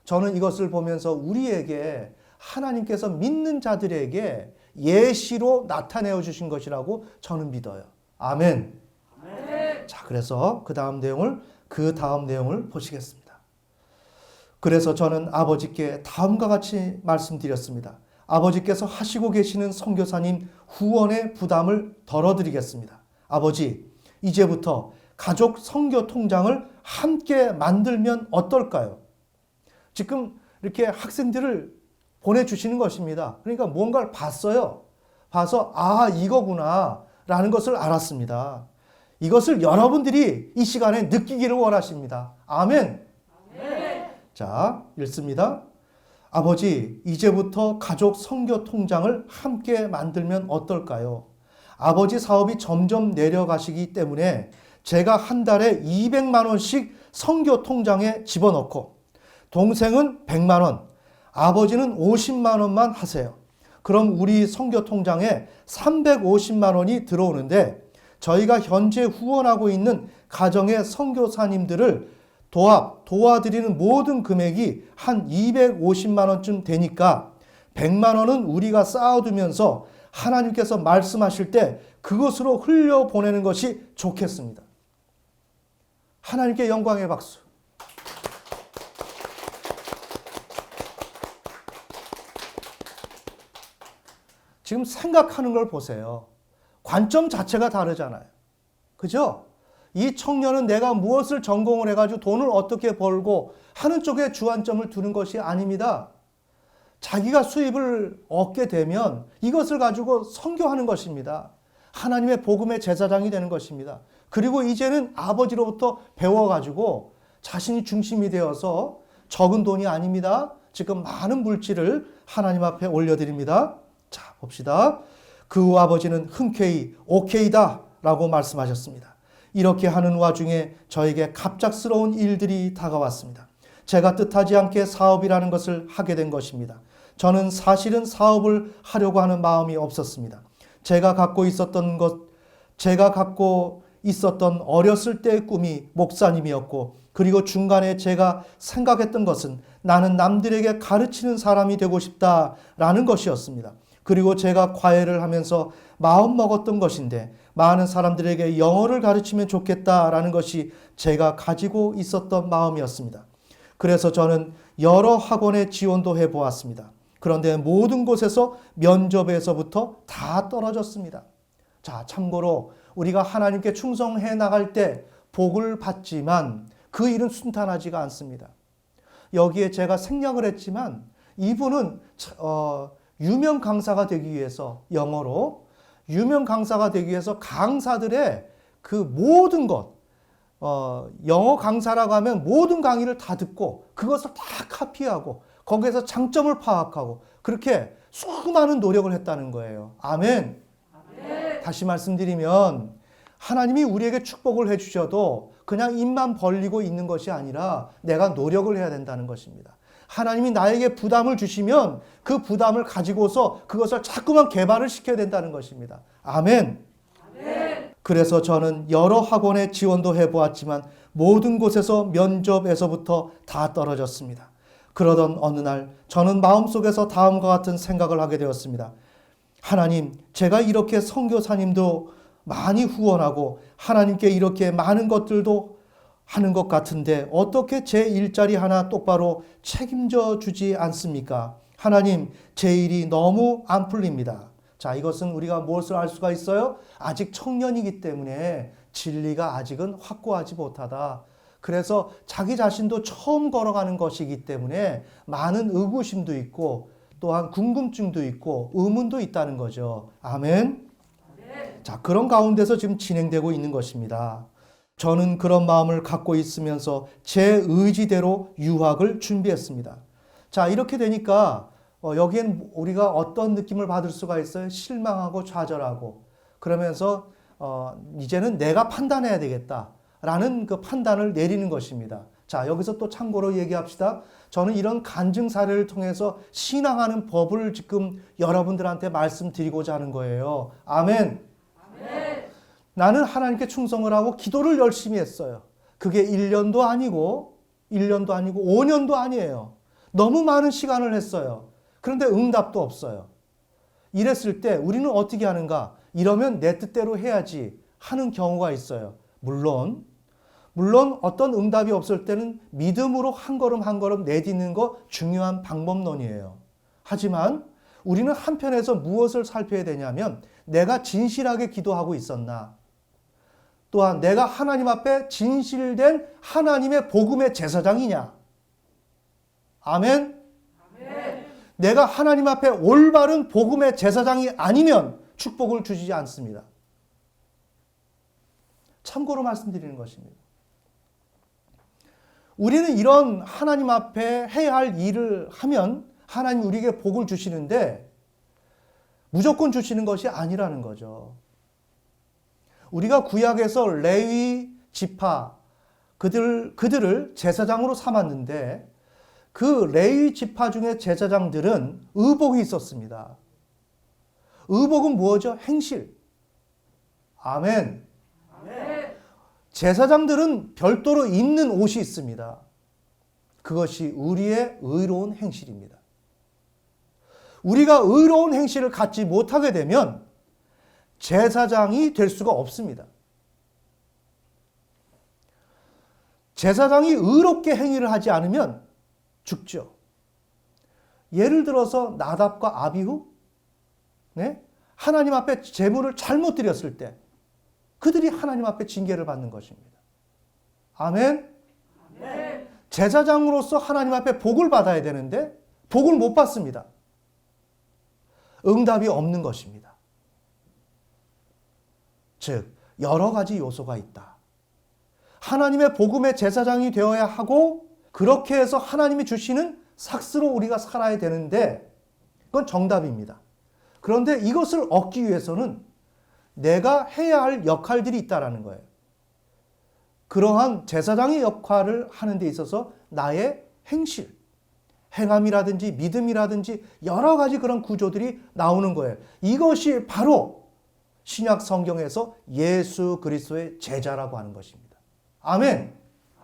Speaker 1: 저는 이것을 보면서 우리에게 하나님께서 믿는 자들에게 예시로 나타내어 주신 것이라고 저는 믿어요. 아멘. 자, 그래서 그 다음 내용을 보시겠습니다. 그래서 저는 아버지께 다음과 같이 말씀드렸습니다. 아버지께서 하시고 계시는 선교사님 후원의 부담을 덜어드리겠습니다. 아버지, 이제부터 가족 선교 통장을 함께 만들면 어떨까요? 지금 이렇게 학생들을 보내주시는 것입니다. 그러니까 뭔가를 봤어요. 봐서 이거구나 라는 것을 알았습니다. 이것을 여러분들이 이 시간에 느끼기를 원하십니다. 아멘. 자, 읽습니다. 아버지, 이제부터 가족 선교 통장을 함께 만들면 어떨까요? 아버지 사업이 점점 내려가시기 때문에 제가 한 달에 200만 원씩 선교 통장에 집어넣고 동생은 100만 원, 아버지는 50만 원만 하세요. 그럼 우리 선교 통장에 350만 원이 들어오는데 저희가 현재 후원하고 있는 가정의 선교사님들을 도와드리는 모든 금액이 한 250만 원쯤 되니까 100만 원은 우리가 쌓아두면서 하나님께서 말씀하실 때 그것으로 흘려보내는 것이 좋겠습니다. 하나님께 영광의 박수. 지금 생각하는 걸 보세요. 관점 자체가 다르잖아요. 그죠? 이 청년은 내가 무엇을 전공을 해가지고 돈을 어떻게 벌고 하는 쪽에 주안점을 두는 것이 아닙니다. 자기가 수입을 얻게 되면 이것을 가지고 선교하는 것입니다. 하나님의 복음의 제사장이 되는 것입니다. 그리고 이제는 아버지로부터 배워가지고 자신이 중심이 되어서 적은 돈이 아닙니다. 지금 많은 물질을 하나님 앞에 올려드립니다. 자, 봅시다. 그 아버지는 흔쾌히 오케이다 라고 말씀하셨습니다. 이렇게 하는 와중에 저에게 갑작스러운 일들이 다가왔습니다. 제가 뜻하지 않게 사업이라는 것을 하게 된 것입니다. 저는 사실은 사업을 하려고 하는 마음이 없었습니다. 제가 갖고 있었던 어렸을 때의 꿈이 목사님이었고, 그리고 중간에 제가 생각했던 것은 나는 남들에게 가르치는 사람이 되고 싶다라는 것이었습니다. 그리고 제가 과외를 하면서 마음 먹었던 것인데 많은 사람들에게 영어를 가르치면 좋겠다라는 것이 제가 가지고 있었던 마음이었습니다. 그래서 저는 여러 학원에 지원도 해보았습니다. 그런데 모든 곳에서 면접에서부터 다 떨어졌습니다. 자, 참고로 우리가 하나님께 충성해 나갈 때 복을 받지만 그 일은 순탄하지가 않습니다. 여기에 제가 생략을 했지만 이분은 유명 강사가 되기 위해서, 영어로 유명 강사가 되기 위해서 강사들의 그 모든 것, 영어 강사라고 하면 모든 강의를 다 듣고 그것을 다 카피하고 거기에서 장점을 파악하고 그렇게 수많은 노력을 했다는 거예요. 아멘. 다시 말씀드리면 하나님이 우리에게 축복을 해주셔도 그냥 입만 벌리고 있는 것이 아니라 내가 노력을 해야 된다는 것입니다. 하나님이 나에게 부담을 주시면 그 부담을 가지고서 그것을 자꾸만 개발을 시켜야 된다는 것입니다. 아멘. 그래서 저는 여러 학원에 지원도 해보았지만 모든 곳에서 면접에서부터 다 떨어졌습니다. 그러던 어느 날 저는 마음속에서 다음과 같은 생각을 하게 되었습니다. 하나님, 제가 이렇게 선교사님도 많이 후원하고 하나님께 이렇게 많은 것들도 하는 것 같은데 어떻게 제 일자리 하나 똑바로 책임져 주지 않습니까? 하나님, 제 일이 너무 안 풀립니다. 자, 이것은 우리가 무엇을 알 수가 있어요? 아직 청년이기 때문에 진리가 아직은 확고하지 못하다. 그래서 자기 자신도 처음 걸어가는 것이기 때문에 많은 의구심도 있고 또한 궁금증도 있고 의문도 있다는 거죠. 아멘. 자, 그런 가운데서 지금 진행되고 있는 것입니다. 저는 그런 마음을 갖고 있으면서 제 의지대로 유학을 준비했습니다. 자, 이렇게 되니까 여기엔 우리가 어떤 느낌을 받을 수가 있어요? 실망하고 좌절하고 그러면서 이제는 내가 판단해야 되겠다라는 그 판단을 내리는 것입니다. 자, 여기서 또 참고로 얘기합시다. 저는 이런 간증 사례를 통해서 신앙하는 법을 지금 여러분들한테 말씀드리고자 하는 거예요. 아멘.
Speaker 2: 아멘.
Speaker 1: 나는 하나님께 충성을 하고 기도를 열심히 했어요. 그게 1년도 아니고 5년도 아니에요. 너무 많은 시간을 했어요. 그런데 응답도 없어요. 이랬을 때 우리는 어떻게 하는가? 이러면 내 뜻대로 해야지 하는 경우가 있어요. 물론 어떤 응답이 없을 때는 믿음으로 한 걸음 한 걸음 내딛는 거 중요한 방법론이에요. 하지만 우리는 한편에서 무엇을 살펴야 되냐면 내가 진실하게 기도하고 있었나? 또한 내가 하나님 앞에 진실된 하나님의 복음의 제사장이냐? 아멘?
Speaker 2: 아멘.
Speaker 1: 내가 하나님 앞에 올바른 복음의 제사장이 아니면 축복을 주지 않습니다. 참고로 말씀드리는 것입니다. 우리는 이런 하나님 앞에 해야 할 일을 하면 하나님 우리에게 복을 주시는데 무조건 주시는 것이 아니라는 거죠. 우리가 구약에서 레위 지파 그들을 제사장으로 삼았는데 그 레위 지파 중에 제사장들은 의복이 있었습니다. 의복은 뭐죠? 행실. 아멘.
Speaker 2: 아멘.
Speaker 1: 제사장들은 별도로 입는 옷이 있습니다. 그것이 우리의 의로운 행실입니다. 우리가 의로운 행실을 갖지 못하게 되면 제사장이 될 수가 없습니다. 제사장이 의롭게 행위를 하지 않으면 죽죠. 예를 들어서 나답과 아비후, 하나님 앞에 제물을 잘못 드렸을 때 그들이 하나님 앞에 징계를 받는 것입니다. 아멘.
Speaker 2: 아멘.
Speaker 1: 제사장으로서 하나님 앞에 복을 받아야 되는데 복을 못 받습니다. 응답이 없는 것입니다. 즉 여러 가지 요소가 있다. 하나님의 복음의 제사장이 되어야 하고 그렇게 해서 하나님이 주시는 삭스로 우리가 살아야 되는데 그건 정답입니다. 그런데 이것을 얻기 위해서는 내가 해야 할 역할들이 있다라는 거예요. 그러한 제사장의 역할을 하는 데 있어서 나의 행실, 행함이라든지 믿음이라든지 여러 가지 그런 구조들이 나오는 거예요. 이것이 바로 신약 성경에서 예수 그리스도의 제자라고 하는 것입니다. 아멘.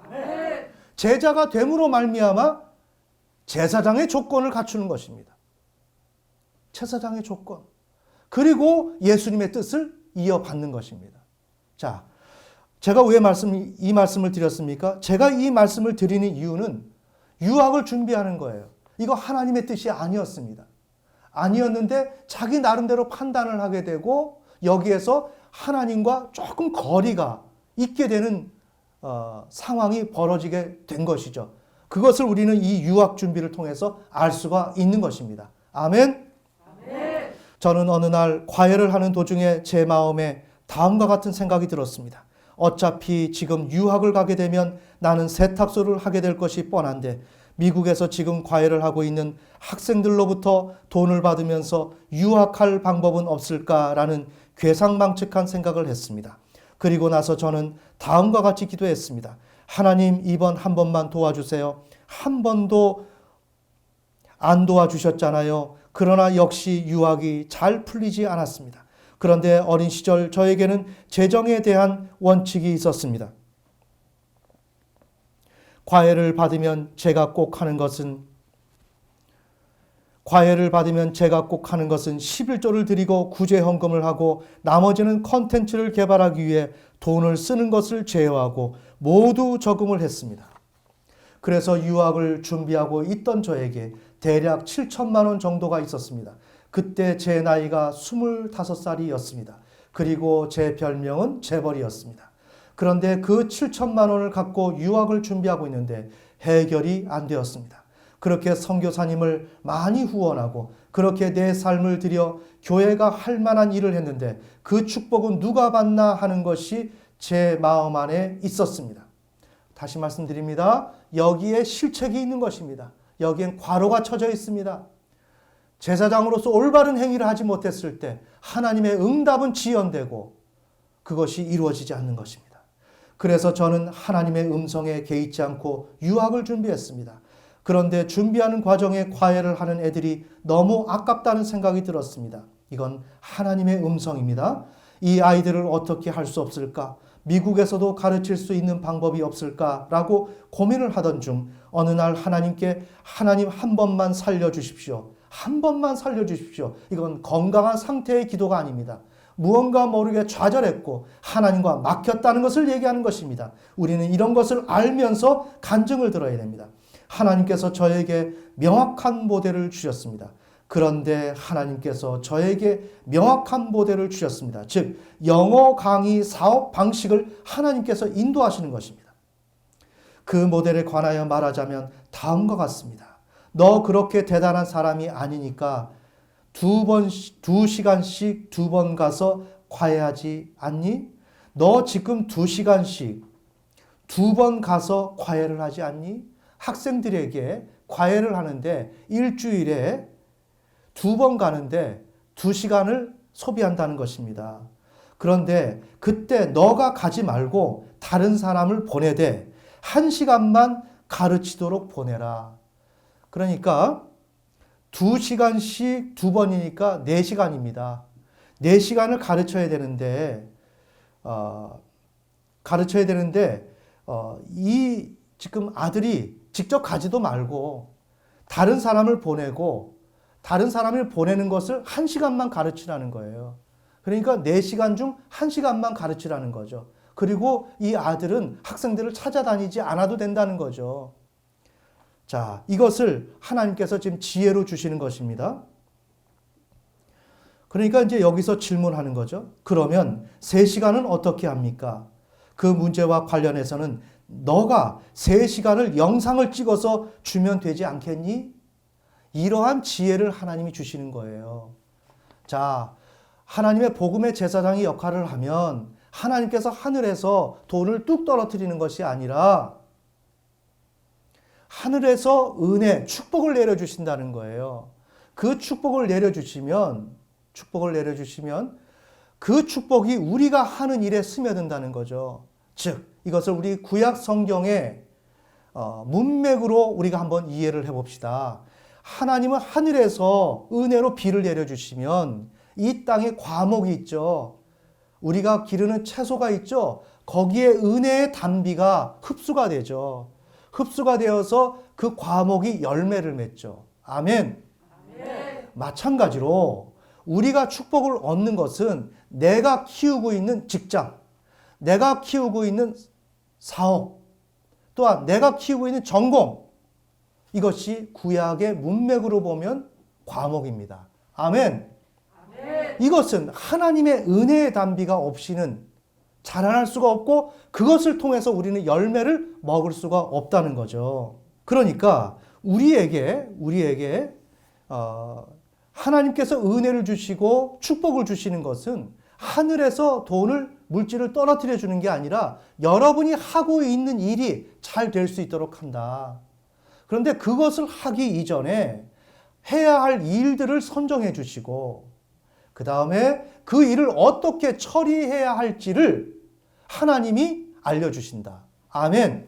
Speaker 2: 아멘.
Speaker 1: 제자가 됨으로 말미암아 제사장의 조건을 갖추는 것입니다. 제사장의 조건. 그리고 예수님의 뜻을 이어받는 것입니다. 자, 제가 왜 이 말씀을 드렸습니까? 제가 이 말씀을 드리는 이유는 유학을 준비하는 거예요. 이거 하나님의 뜻이 아니었습니다. 아니었는데 자기 나름대로 판단을 하게 되고 여기에서 하나님과 조금 거리가 있게 되는 상황이 벌어지게 된 것이죠. 그것을 우리는 이 유학 준비를 통해서 알 수가 있는 것입니다. 아멘.
Speaker 2: 아멘.
Speaker 1: 저는 어느 날 과외를 하는 도중에 제 마음에 다음과 같은 생각이 들었습니다. 어차피 지금 유학을 가게 되면 나는 세탁소를 하게 될 것이 뻔한데 미국에서 지금 과외를 하고 있는 학생들로부터 돈을 받으면서 유학할 방법은 없을까라는 괴상망측한 생각을 했습니다. 그리고 나서 저는 다음과 같이 기도했습니다. 하나님, 이번 한 번만 도와주세요. 한 번도 안 도와주셨잖아요. 그러나 역시 유학이 잘 풀리지 않았습니다. 그런데 어린 시절 저에게는 재정에 대한 원칙이 있었습니다. 과외를 받으면 제가 꼭 하는 것은 11조를 드리고 구제 헌금을 하고 나머지는 컨텐츠를 개발하기 위해 돈을 쓰는 것을 제외하고 모두 저금을 했습니다. 그래서 유학을 준비하고 있던 저에게 대략 7천만 원 정도가 있었습니다. 그때 제 나이가 25살이었습니다. 그리고 제 별명은 재벌이었습니다. 그런데 그 7천만 원을 갖고 유학을 준비하고 있는데 해결이 안 되었습니다. 그렇게 선교사님을 많이 후원하고 그렇게 내 삶을 들여 교회가 할 만한 일을 했는데 그 축복은 누가 받나 하는 것이 제 마음 안에 있었습니다. 다시 말씀드립니다. 여기에 실책이 있는 것입니다. 여기엔 과로가 쳐져 있습니다. 제사장으로서 올바른 행위를 하지 못했을 때 하나님의 응답은 지연되고 그것이 이루어지지 않는 것입니다. 그래서 저는 하나님의 음성에 개의치 않고 유학을 준비했습니다. 그런데 준비하는 과정에 과외를 하는 애들이 너무 아깝다는 생각이 들었습니다. 이건 하나님의 음성입니다. 이 아이들을 어떻게 할 수 없을까? 미국에서도 가르칠 수 있는 방법이 없을까라고 고민을 하던 중 어느 날 하나님께 하나님 한 번만 살려주십시오. 한 번만 살려주십시오. 이건 건강한 상태의 기도가 아닙니다. 무언가 모르게 좌절했고 하나님과 막혔다는 것을 얘기하는 것입니다. 우리는 이런 것을 알면서 간증을 들어야 됩니다. 하나님께서 저에게 명확한 모델을 주셨습니다. 그런데 하나님께서 저에게 명확한 모델을 주셨습니다. 즉 영어 강의 사업 방식을 하나님께서 인도하시는 것입니다. 그 모델에 관하여 말하자면 다음과 같습니다. 너 그렇게 대단한 사람이 아니니까 2시간씩 2번 가서 과외하지 않니? 너 지금 2시간씩 2번 가서 과외를 하지 않니? 학생들에게 과외를 하는데 일주일에 2번 가는데 2시간을 소비한다는 것입니다. 그런데 그때 너가 가지 말고 다른 사람을 보내되 1시간만 가르치도록 보내라. 그러니까 2시간씩 2번이니까 4시간입니다. 4시간을 가르쳐야 되는데 이 지금 아들이 직접 가지도 말고 다른 사람을 보내고 다른 사람을 보내는 것을 1시간만 가르치라는 거예요. 그러니까 4시간 중 1시간만 가르치라는 거죠. 그리고 이 아들은 학생들을 찾아다니지 않아도 된다는 거죠. 자, 이것을 하나님께서 지금 지혜로 주시는 것입니다. 그러니까 이제 여기서 질문하는 거죠. 그러면 3시간은 어떻게 합니까? 그 문제와 관련해서는 너가 3시간을 영상을 찍어서 주면 되지 않겠니? 이러한 지혜를 하나님이 주시는 거예요. 자, 하나님의 복음의 제사장이 역할을 하면 하나님께서 하늘에서 돈을 뚝 떨어뜨리는 것이 아니라 하늘에서 은혜, 축복을 내려주신다는 거예요. 그 축복을 내려주시면 그 축복이 우리가 하는 일에 스며든다는 거죠. 즉, 이것을 우리 구약 성경의 문맥으로 우리가 한번 이해를 해봅시다. 하나님은 하늘에서 은혜로 비를 내려주시면 이 땅에 과목이 있죠. 우리가 기르는 채소가 있죠. 거기에 은혜의 단비가 흡수가 되죠. 흡수가 되어서 그 과목이 열매를 맺죠. 아멘.
Speaker 2: 아멘.
Speaker 1: 마찬가지로 우리가 축복을 얻는 것은 내가 키우고 있는 직장, 내가 키우고 있는 사업, 또한 내가 키우고 있는 전공, 이것이 구약의 문맥으로 보면 과목입니다. 아멘.
Speaker 2: 아멘.
Speaker 1: 이것은 하나님의 은혜의 단비가 없이는 자라날 수가 없고 그것을 통해서 우리는 열매를 먹을 수가 없다는 거죠. 그러니까 우리에게 하나님께서 은혜를 주시고 축복을 주시는 것은 하늘에서 물질을 떨어뜨려 주는 게 아니라 여러분이 하고 있는 일이 잘 될 수 있도록 한다. 그런데 그것을 하기 이전에 해야 할 일들을 선정해 주시고 그 다음에 그 일을 어떻게 처리해야 할지를 하나님이 알려주신다. 아멘.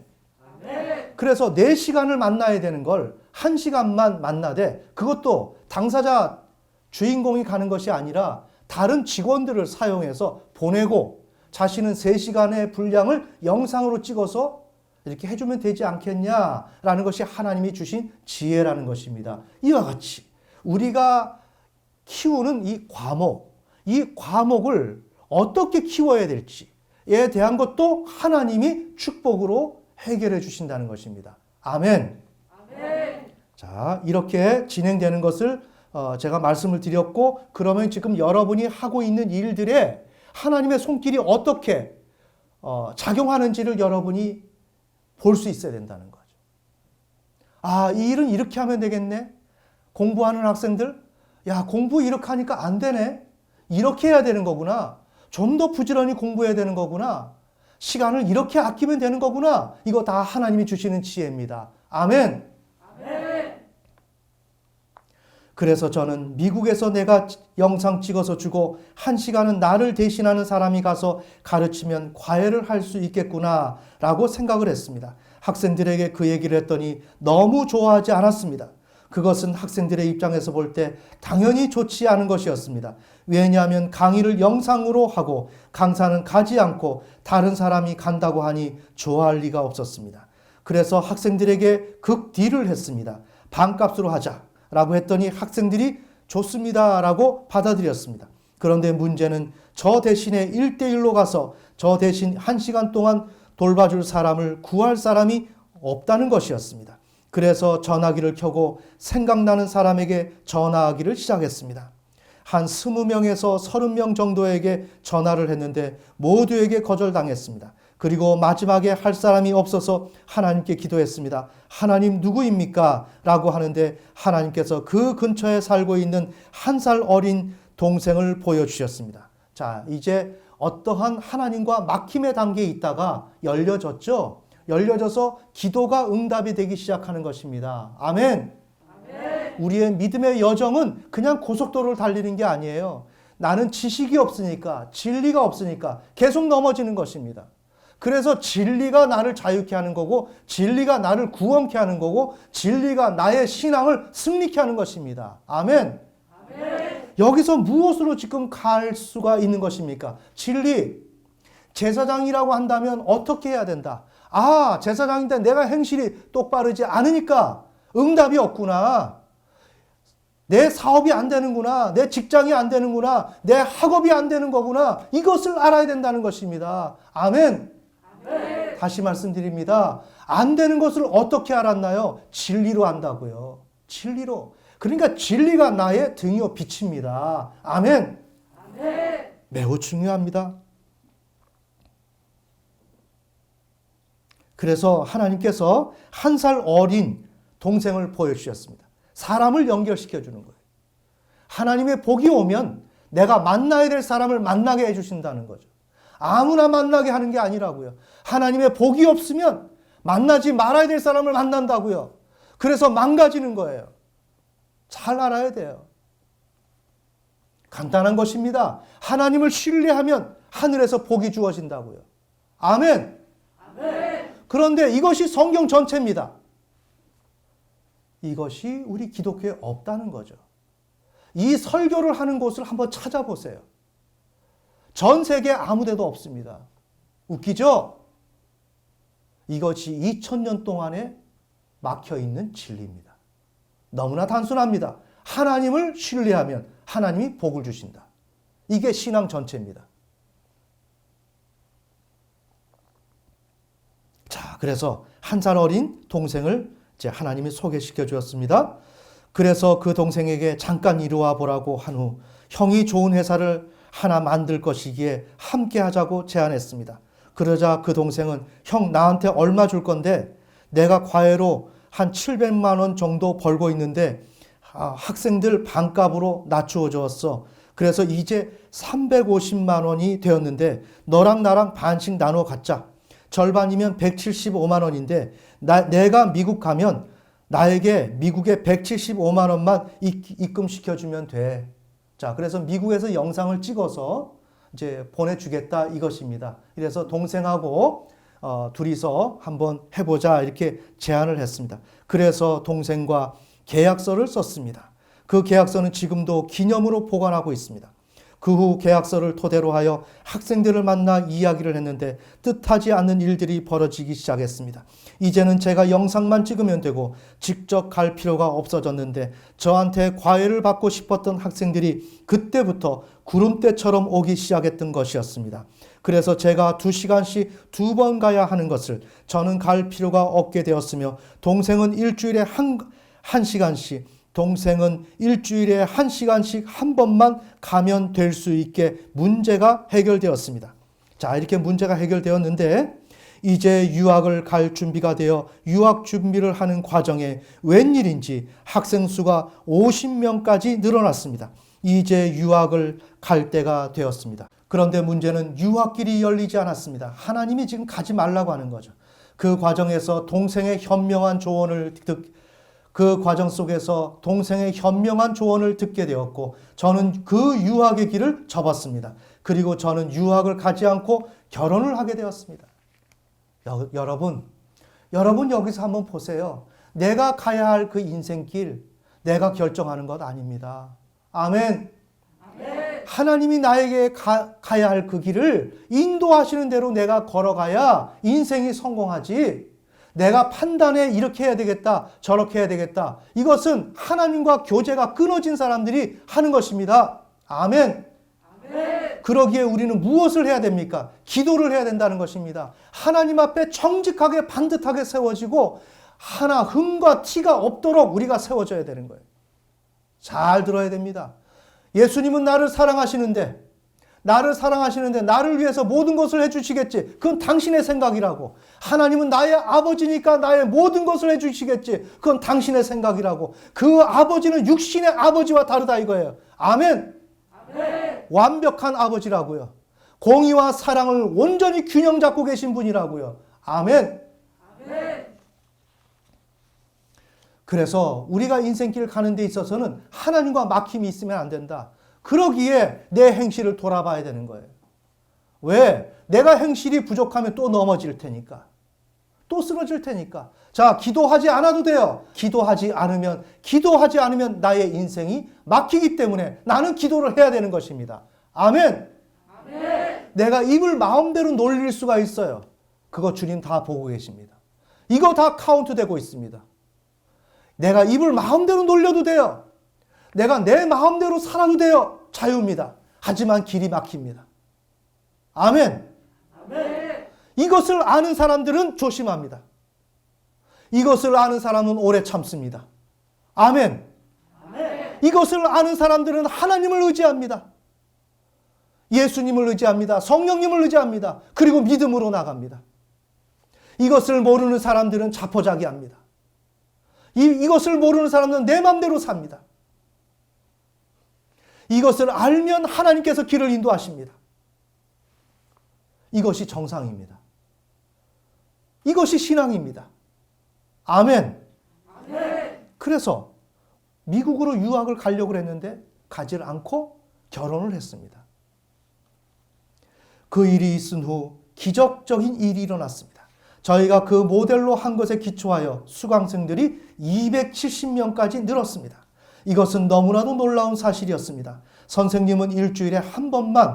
Speaker 2: 아멘.
Speaker 1: 그래서 4시간을 만나야 되는 걸 1시간만 만나되 그것도 당사자 주인공이 가는 것이 아니라 다른 직원들을 사용해서 보내고 자신은 3시간의 분량을 영상으로 찍어서 이렇게 해주면 되지 않겠냐라는 것이 하나님이 주신 지혜라는 것입니다. 이와 같이 우리가 키우는 이 과목을 어떻게 키워야 될지에 대한 것도 하나님이 축복으로 해결해 주신다는 것입니다. 아멘.
Speaker 2: 아멘.
Speaker 1: 자, 이렇게 진행되는 것을 제가 말씀을 드렸고, 그러면 지금 여러분이 하고 있는 일들에 하나님의 손길이 어떻게 작용하는지를 여러분이 볼 수 있어야 된다는 거죠. 아, 이 일은 이렇게 하면 되겠네. 공부하는 학생들, 야, 공부 이렇게 하니까 안 되네. 이렇게 해야 되는 거구나. 좀 더 부지런히 공부해야 되는 거구나. 시간을 이렇게 아끼면 되는 거구나. 이거 다 하나님이 주시는 지혜입니다. 아멘.
Speaker 2: 아멘.
Speaker 1: 그래서 저는 미국에서 내가 영상 찍어서 주고 1시간은 나를 대신하는 사람이 가서 가르치면 과외를 할 수 있겠구나 라고 생각을 했습니다. 학생들에게 그 얘기를 했더니 너무 좋아하지 않았습니다. 그것은 학생들의 입장에서 볼 때 당연히 좋지 않은 것이었습니다. 왜냐하면 강의를 영상으로 하고 강사는 가지 않고 다른 사람이 간다고 하니 좋아할 리가 없었습니다. 그래서 학생들에게 극딜을 했습니다. 반값으로 하자라고 했더니 학생들이 좋습니다 라고 받아들였습니다. 그런데 문제는 저 대신에 1대1로 가서 저 대신 1시간 동안 돌봐줄 사람을 구할 사람이 없다는 것이었습니다. 그래서 전화기를 켜고 생각나는 사람에게 전화하기를 시작했습니다. 한 20명에서 30명 정도에게 전화를 했는데 모두에게 거절당했습니다. 그리고 마지막에 할 사람이 없어서 하나님께 기도했습니다. 하나님 누구입니까? 라고 하는데 하나님께서 그 근처에 살고 있는 1살 어린 동생을 보여주셨습니다. 자, 이제 어떠한 하나님과 막힘의 단계에 있다가 열려졌죠? 열려져서 기도가 응답이 되기 시작하는 것입니다. 아멘. 우리의 믿음의 여정은 그냥 고속도로를 달리는 게 아니에요. 나는 지식이 없으니까, 진리가 없으니까 계속 넘어지는 것입니다. 그래서 진리가 나를 자유케 하는 거고, 진리가 나를 구원케 하는 거고, 진리가 나의 신앙을 승리케 하는 것입니다. 아멘. 여기서 무엇으로 지금 갈 수가 있는 것입니까? 진리. 제사장이라고 한다면 어떻게 해야 된다? 아, 제사장인데 내가 행실이 똑바르지 않으니까 응답이 없구나. 내 사업이 안 되는구나. 내 직장이 안 되는구나. 내 학업이 안 되는 거구나. 이것을 알아야 된다는 것입니다. 아멘. 아멘. 다시 말씀드립니다. 안 되는 것을 어떻게 알았나요? 진리로 안다고요. 진리로. 그러니까 진리가 나의 등이요 빛입니다. 아멘. 아멘. 매우 중요합니다. 그래서 하나님께서 1살 어린 동생을 보여주셨습니다. 사람을 연결시켜 주는 거예요. 하나님의 복이 오면 내가 만나야 될 사람을 만나게 해주신다는 거죠. 아무나 만나게 하는 게 아니라고요. 하나님의 복이 없으면 만나지 말아야 될 사람을 만난다고요. 그래서 망가지는 거예요. 잘 알아야 돼요. 간단한 것입니다. 하나님을 신뢰하면 하늘에서 복이 주어진다고요. 아멘. 아멘. 그런데 이것이 성경 전체입니다. 이것이 우리 기독교에 없다는 거죠. 이 설교를 하는 곳을 한번 찾아보세요. 전 세계 아무 데도 없습니다. 웃기죠? 이것이 2000년 동안에 막혀있는 진리입니다. 너무나 단순합니다. 하나님을 신뢰하면 하나님이 복을 주신다. 이게 신앙 전체입니다. 자, 그래서 1살 어린 동생을 이제 하나님이 소개시켜 주었습니다. 그래서 그 동생에게 잠깐 이리와 보라고 한 후 형이 좋은 회사를 하나 만들 것이기에 함께 하자고 제안했습니다. 그러자 그 동생은 형 나한테 얼마 줄 건데 내가 과외로 한 700만 원 정도 벌고 있는데 학생들 반값으로 낮추어 주었어. 그래서 이제 350만 원이 되었는데 너랑 나랑 반씩 나눠 갖자. 절반이면 175만 원인데 내가 미국 가면 나에게 미국에 175만 원만 입금시켜주면 돼. 자, 그래서 미국에서 영상을 찍어서 이제 보내주겠다 이것입니다. 그래서 동생하고 둘이서 한번 해보자 이렇게 제안을 했습니다. 그래서 동생과 계약서를 썼습니다. 그 계약서는 지금도 기념으로 보관하고 있습니다. 그 후 계약서를 토대로 하여 학생들을 만나 이야기를 했는데 뜻하지 않는 일들이 벌어지기 시작했습니다. 이제는 제가 영상만 찍으면 되고 직접 갈 필요가 없어졌는데 저한테 과외를 받고 싶었던 학생들이 그때부터 구름대처럼 오기 시작했던 것이었습니다. 그래서 제가 2시간씩 2번 가야 하는 것을 저는 갈 필요가 없게 되었으며 동생은 일주일에 한 시간씩 동생은 일주일에 1시간씩 한 번만 가면 될 수 있게 문제가 해결되었습니다. 자, 이렇게 문제가 해결되었는데 이제 유학을 갈 준비가 되어 유학 준비를 하는 과정에 웬일인지 학생 수가 50명까지 늘어났습니다. 이제 유학을 갈 때가 되었습니다. 그런데 문제는 유학길이 열리지 않았습니다. 하나님이 지금 가지 말라고 하는 거죠. 그 과정에서 동생의 현명한 조언을 그 과정 속에서 동생의 현명한 조언을 듣게 되었고 저는 그 유학의 길을 접었습니다. 그리고 저는 유학을 가지 않고 결혼을 하게 되었습니다. 여러분 여기서 한번 보세요. 내가 가야 할 그 인생길 내가 결정하는 것 아닙니다. 아멘. 하나님이 나에게 가야 할 그 길을 인도하시는 대로 내가 걸어가야 인생이 성공하지. 내가 판단해 이렇게 해야 되겠다, 저렇게 해야 되겠다. 이것은 하나님과 교제가 끊어진 사람들이 하는 것입니다. 아멘. 그러기에 우리는 무엇을 해야 됩니까? 기도를 해야 된다는 것입니다. 하나님 앞에 정직하게 반듯하게 세워지고 하나 흠과 티가 없도록 우리가 세워져야 되는 거예요. 잘 들어야 됩니다. 예수님은 나를 사랑하시는데 나를 위해서 모든 것을 해주시겠지. 그건 당신의 생각이라고. 하나님은 나의 아버지니까 나의 모든 것을 해주시겠지. 그건 당신의 생각이라고. 그 아버지는 육신의 아버지와 다르다 이거예요. 아멘. 완벽한 아버지라고요. 공의와 사랑을 온전히 균형 잡고 계신 분이라고요. 아멘. 그래서 우리가 인생길을 가는 데 있어서는 하나님과 막힘이 있으면 안 된다. 그러기에 내 행실을 돌아봐야 되는 거예요. 왜? 내가 행실이 부족하면 또 넘어질 테니까. 또 쓰러질 테니까. 자, 기도하지 않아도 돼요. 기도하지 않으면 나의 인생이 막히기 때문에 나는 기도를 해야 되는 것입니다. 아멘. 내가 입을 마음대로 놀릴 수가 있어요. 그거 주님 다 보고 계십니다. 이거 다 카운트 되고 있습니다. 내가 입을 마음대로 놀려도 돼요. 내가 내 마음대로 살아도 돼요. 자유입니다. 하지만 길이 막힙니다. 아멘. 이것을 아는 사람들은 조심합니다. 이것을 아는 사람은 오래 참습니다. 아멘. 이것을 아는 사람들은 하나님을 의지합니다. 예수님을 의지합니다. 성령님을 의지합니다. 그리고 믿음으로 나갑니다. 이것을 모르는 사람들은 자포자기합니다. 이것을 모르는 사람은 내 마음대로 삽니다. 이것을 알면 하나님께서 길을 인도하십니다. 이것이 정상입니다. 이것이 신앙입니다. 아멘. 그래서 미국으로 유학을 가려고 했는데 가지 않고 결혼을 했습니다. 그 일이 있은 후 기적적인 일이 일어났습니다. 저희가 그 모델로 한 것에 기초하여 수강생들이 270명까지 늘었습니다. 이것은 너무나도 놀라운 사실이었습니다. 선생님은 일주일에 한 번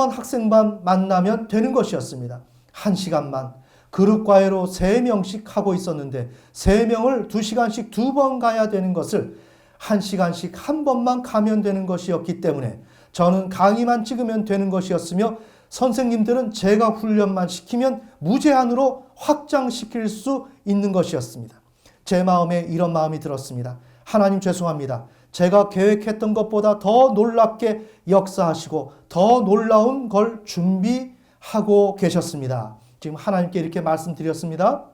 Speaker 1: 학생만 만나면 되는 것이었습니다. 1시간만. 그룹 과외로 3명씩 하고 있었는데 3명을 2시간씩 2번 가야 되는 것을 1시간씩 한 번만 가면 되는 것이었기 때문에 저는 강의만 찍으면 되는 것이었으며 선생님들은 제가 훈련만 시키면 무제한으로 확장시킬 수 있는 것이었습니다. 제 마음에 이런 마음이 들었습니다. 하나님 죄송합니다. 제가 계획했던 것보다 더 놀랍게 역사하시고 더 놀라운 걸 준비하고 계셨습니다. 지금 하나님께 이렇게 말씀드렸습니다.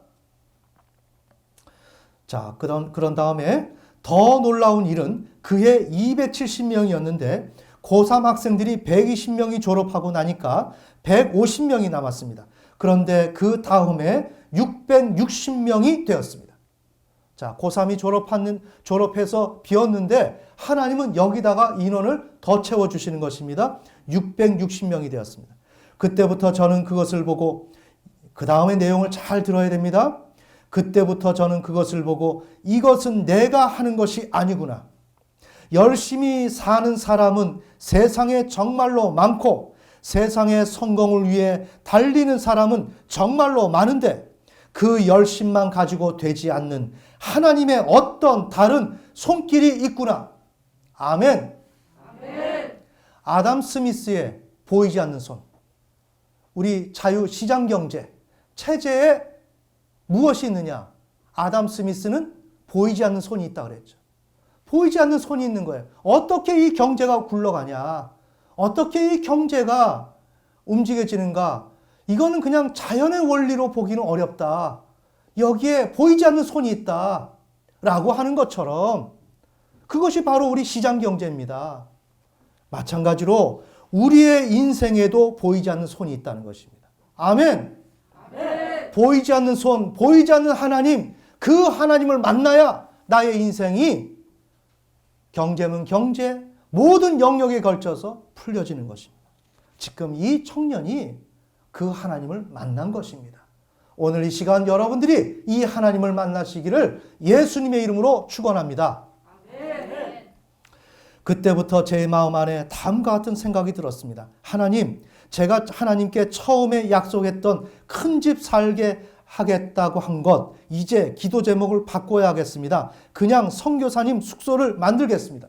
Speaker 1: 자, 그런 다음에 더 놀라운 일은 그해 270명이었는데 고3 학생들이 120명이 졸업하고 나니까 150명이 남았습니다. 그런데 그 다음에 660명이 되었습니다. 자, 고3이 졸업해서 비었는데 하나님은 여기다가 인원을 더 채워주시는 것입니다. 660명이 되었습니다. 그때부터 저는 그것을 보고 그 다음에 내용을 잘 들어야 됩니다. 그때부터 저는 그것을 보고 이것은 내가 하는 것이 아니구나. 열심히 사는 사람은 세상에 정말로 많고 세상의 성공을 위해 달리는 사람은 정말로 많은데 그 열심만 가지고 되지 않는 하나님의 어떤 다른 손길이 있구나. 아멘. 아담 스미스의 보이지 않는 손. 우리 자유시장경제 체제에 무엇이 있느냐? 아담 스미스는 보이지 않는 손이 있다 그랬죠. 보이지 않는 손이 있는 거예요. 어떻게 이 경제가 굴러가냐? 어떻게 이 경제가 움직여지는가? 이거는 그냥 자연의 원리로 보기는 어렵다. 여기에 보이지 않는 손이 있다. 라고 하는 것처럼 그것이 바로 우리 시장경제입니다. 마찬가지로 우리의 인생에도 보이지 않는 손이 있다는 것입니다. 아멘. 보이지 않는 손, 보이지 않는 하나님, 그 하나님을 만나야 나의 인생이 경제면 경제, 모든 영역에 걸쳐서 풀려지는 것입니다. 지금 이 청년이 그 하나님을 만난 것입니다. 오늘 이 시간 여러분들이 이 하나님을 만나시기를 예수님의 이름으로 축원합니다. 그때부터 제 마음 안에 다음과 같은 생각이 들었습니다. 하나님, 제가 하나님께 처음에 약속했던 큰 집 살게 하겠다고 한 것, 이제 기도 제목을 바꿔야 하겠습니다. 그냥 선교사님 숙소를 만들겠습니다.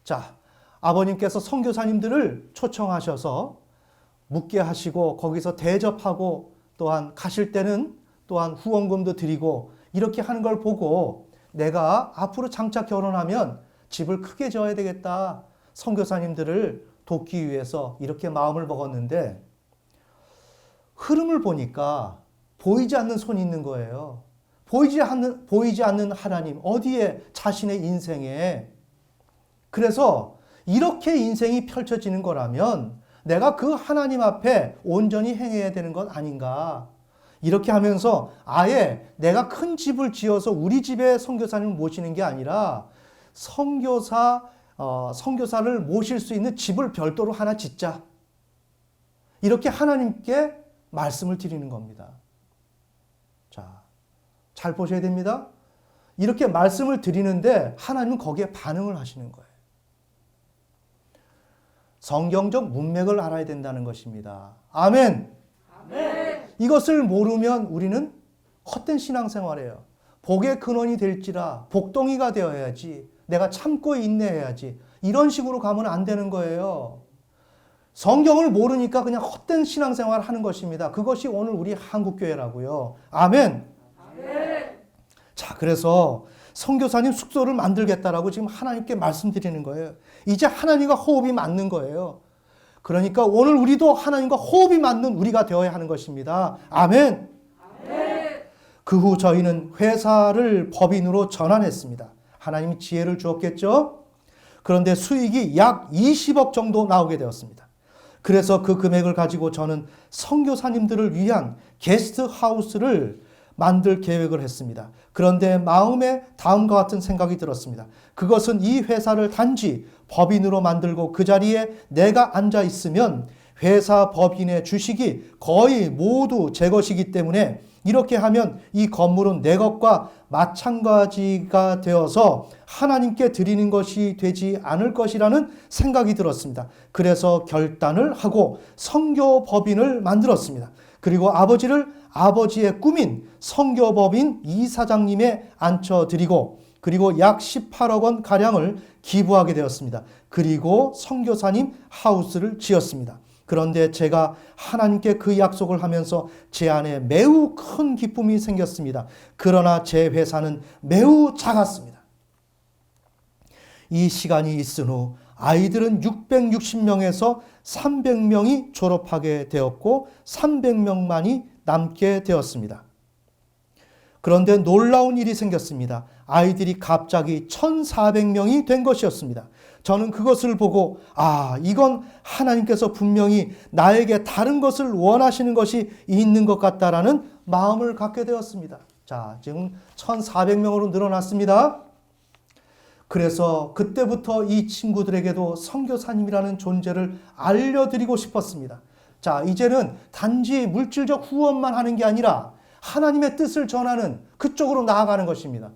Speaker 1: 자, 아버님께서 선교사님들을 초청하셔서 묵게 하시고 거기서 대접하고 또한 가실 때는 또한 후원금도 드리고 이렇게 하는 걸 보고 내가 앞으로 장차 결혼하면 집을 크게 지어야 되겠다. 선교사님들을 돕기 위해서 이렇게 마음을 먹었는데 흐름을 보니까 보이지 않는 손이 있는 거예요. 보이지 않는 하나님, 어디에 자신의 인생에. 그래서 이렇게 인생이 펼쳐지는 거라면 내가 그 하나님 앞에 온전히 행해야 되는 것 아닌가. 이렇게 하면서 아예 내가 큰 집을 지어서 우리 집에 선교사님을 모시는 게 아니라 선교사를 모실 수 있는 집을 별도로 하나 짓자. 이렇게 하나님께 말씀을 드리는 겁니다. 자, 잘 보셔야 됩니다. 이렇게 말씀을 드리는데 하나님은 거기에 반응을 하시는 거예요. 성경적 문맥을 알아야 된다는 것입니다. 아멘.
Speaker 2: 아멘.
Speaker 1: 이것을 모르면 우리는 헛된 신앙생활이에요. 복의 근원이 될지라 복덩이가 되어야지. 내가 참고 인내해야지. 이런 식으로 가면 안 되는 거예요. 성경을 모르니까 그냥 헛된 신앙생활을 하는 것입니다. 그것이 오늘 우리 한국교회라고요. 아멘.
Speaker 2: 아멘.
Speaker 1: 자, 그래서 선교사님 숙소를 만들겠다라고 지금 하나님께 말씀드리는 거예요. 이제 하나님과 호흡이 맞는 거예요. 그러니까 오늘 우리도 하나님과 호흡이 맞는 우리가 되어야 하는 것입니다. 아멘.
Speaker 2: 아멘.
Speaker 1: 그 후 저희는 회사를 법인으로 전환했습니다. 하나님이 지혜를 주었겠죠? 그런데 수익이 약 20억 정도 나오게 되었습니다. 그래서 그 금액을 가지고 저는 선교사님들을 위한 게스트하우스를 만들 계획을 했습니다. 그런데 마음에 다음과 같은 생각이 들었습니다. 그것은 이 회사를 단지 법인으로 만들고 그 자리에 내가 앉아 있으면 회사 법인의 주식이 거의 모두 제 것이기 때문에 이렇게 하면 이 건물은 내 것과 마찬가지가 되어서 하나님께 드리는 것이 되지 않을 것이라는 생각이 들었습니다. 그래서 결단을 하고 선교법인을 만들었습니다. 그리고 아버지의 꿈인 선교법인 이사장님에 앉혀드리고 그리고 약 18억 원 가량을 기부하게 되었습니다. 그리고 선교사님 하우스를 지었습니다. 그런데 제가 하나님께 그 약속을 하면서 제 안에 매우 큰 기쁨이 생겼습니다. 그러나 제 회사는 매우 작았습니다. 이 시간이 있은 후 아이들은 660명에서 300명이 졸업하게 되었고 300명만이 남게 되었습니다. 그런데 놀라운 일이 생겼습니다. 아이들이 갑자기 1,400명이 된 것이었습니다. 저는 그것을 보고 이건 하나님께서 분명히 나에게 다른 것을 원하시는 것이 있는 것 같다라는 마음을 갖게 되었습니다. 자, 지금 1,400명으로 늘어났습니다. 그래서 그때부터 이 친구들에게도 선교사님이라는 존재를 알려드리고 싶었습니다. 자, 이제는 단지 물질적 후원만 하는 게 아니라 하나님의 뜻을 전하는 그쪽으로 나아가는 것입니다.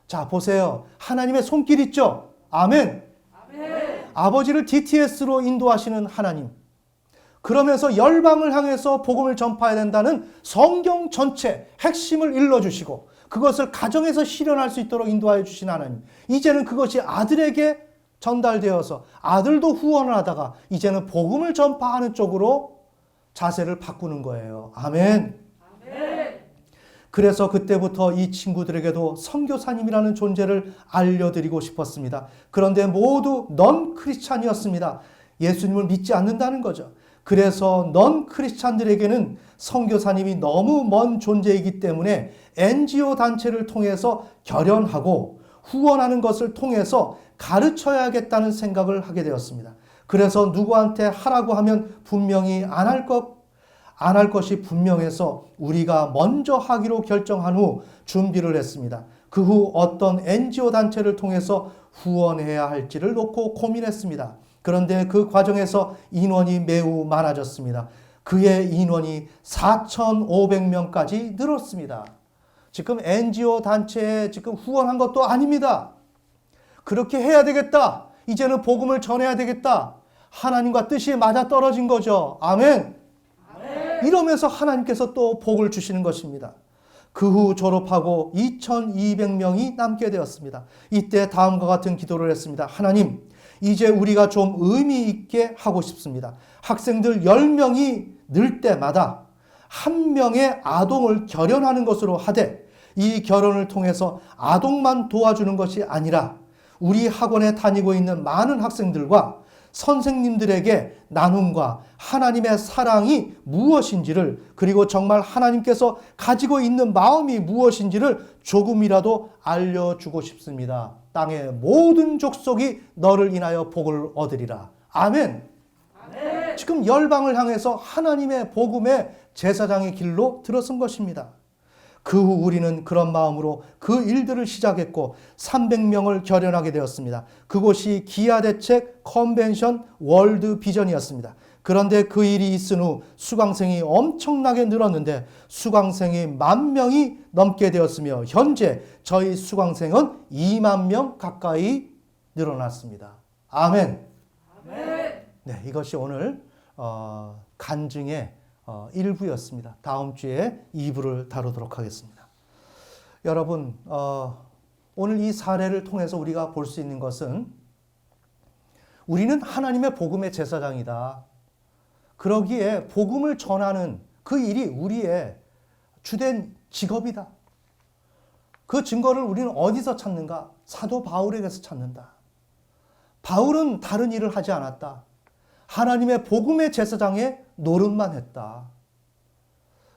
Speaker 1: 자, 보세요. 하나님의 손길 있죠? 아멘.
Speaker 2: 아멘.
Speaker 1: 아버지를 DTS로 인도하시는 하나님. 그러면서 열방을 향해서 복음을 전파해야 된다는 성경 전체 핵심을 일러주시고 그것을 가정에서 실현할 수 있도록 인도하여 주신 하나님. 이제는 그것이 아들에게 전달되어서 아들도 후원을 하다가 이제는 복음을 전파하는 쪽으로 자세를 바꾸는 거예요. 아멘.
Speaker 2: 아멘.
Speaker 1: 그래서 그때부터 이 친구들에게도 선교사님이라는 존재를 알려드리고 싶었습니다. 그런데 모두 넌 크리스찬이었습니다. 예수님을 믿지 않는다는 거죠. 그래서 넌 크리스찬들에게는 선교사님이 너무 먼 존재이기 때문에 NGO 단체를 통해서 결연하고 후원하는 것을 통해서 가르쳐야겠다는 생각을 하게 되었습니다. 그래서 누구한테 하라고 하면 분명히 안 안 할 것이 분명해서 우리가 먼저 하기로 결정한 후 준비를 했습니다. 그 후 어떤 NGO 단체를 통해서 후원해야 할지를 놓고 고민했습니다. 그런데 그 과정에서 인원이 매우 많아졌습니다. 그의 인원이 4,500명까지 늘었습니다. 지금 NGO 단체에 지금 후원한 것도 아닙니다. 그렇게 해야 되겠다. 이제는 복음을 전해야 되겠다. 하나님과 뜻이 맞아떨어진 거죠. 아멘. 이러면서 하나님께서 또 복을 주시는 것입니다. 그 후 졸업하고 2,200명이 남게 되었습니다. 이때 다음과 같은 기도를 했습니다. 하나님, 이제 우리가 좀 의미 있게 하고 싶습니다. 학생들 10명이 늘 때마다 한 명의 아동을 결연하는 것으로 하되, 이 결혼을 통해서 아동만 도와주는 것이 아니라 우리 학원에 다니고 있는 많은 학생들과 선생님들에게 나눔과 하나님의 사랑이 무엇인지를, 그리고 정말 하나님께서 가지고 있는 마음이 무엇인지를 조금이라도 알려주고 싶습니다. 땅의 모든 족속이 너를 인하여 복을 얻으리라. 아멘.
Speaker 2: 아멘.
Speaker 1: 지금 열방을 향해서 하나님의 복음의 제사장의 길로 들어선 것입니다. 그 후 우리는 그런 마음으로 그 일들을 시작했고 300명을 결연하게 되었습니다. 그곳이 기아대책 컨벤션 월드 비전이었습니다. 그런데 그 일이 있은 후 수강생이 엄청나게 늘었는데 수강생이 10,000명이 넘게 되었으며 현재 저희 수강생은 20,000명 가까이 늘어났습니다. 아멘.
Speaker 2: 아멘.
Speaker 1: 네, 이것이 오늘 간증의 일부였습니다. 다음 주에 2부를 다루도록 하겠습니다. 여러분, 오늘 이 사례를 통해서 우리가 볼 수 있는 것은 우리는 하나님의 복음의 제사장이다. 그러기에 복음을 전하는 그 일이 우리의 주된 직업이다. 그 증거를 우리는 어디서 찾는가? 사도 바울에게서 찾는다. 바울은 다른 일을 하지 않았다. 하나님의 복음의 제사장의 노릇만 했다.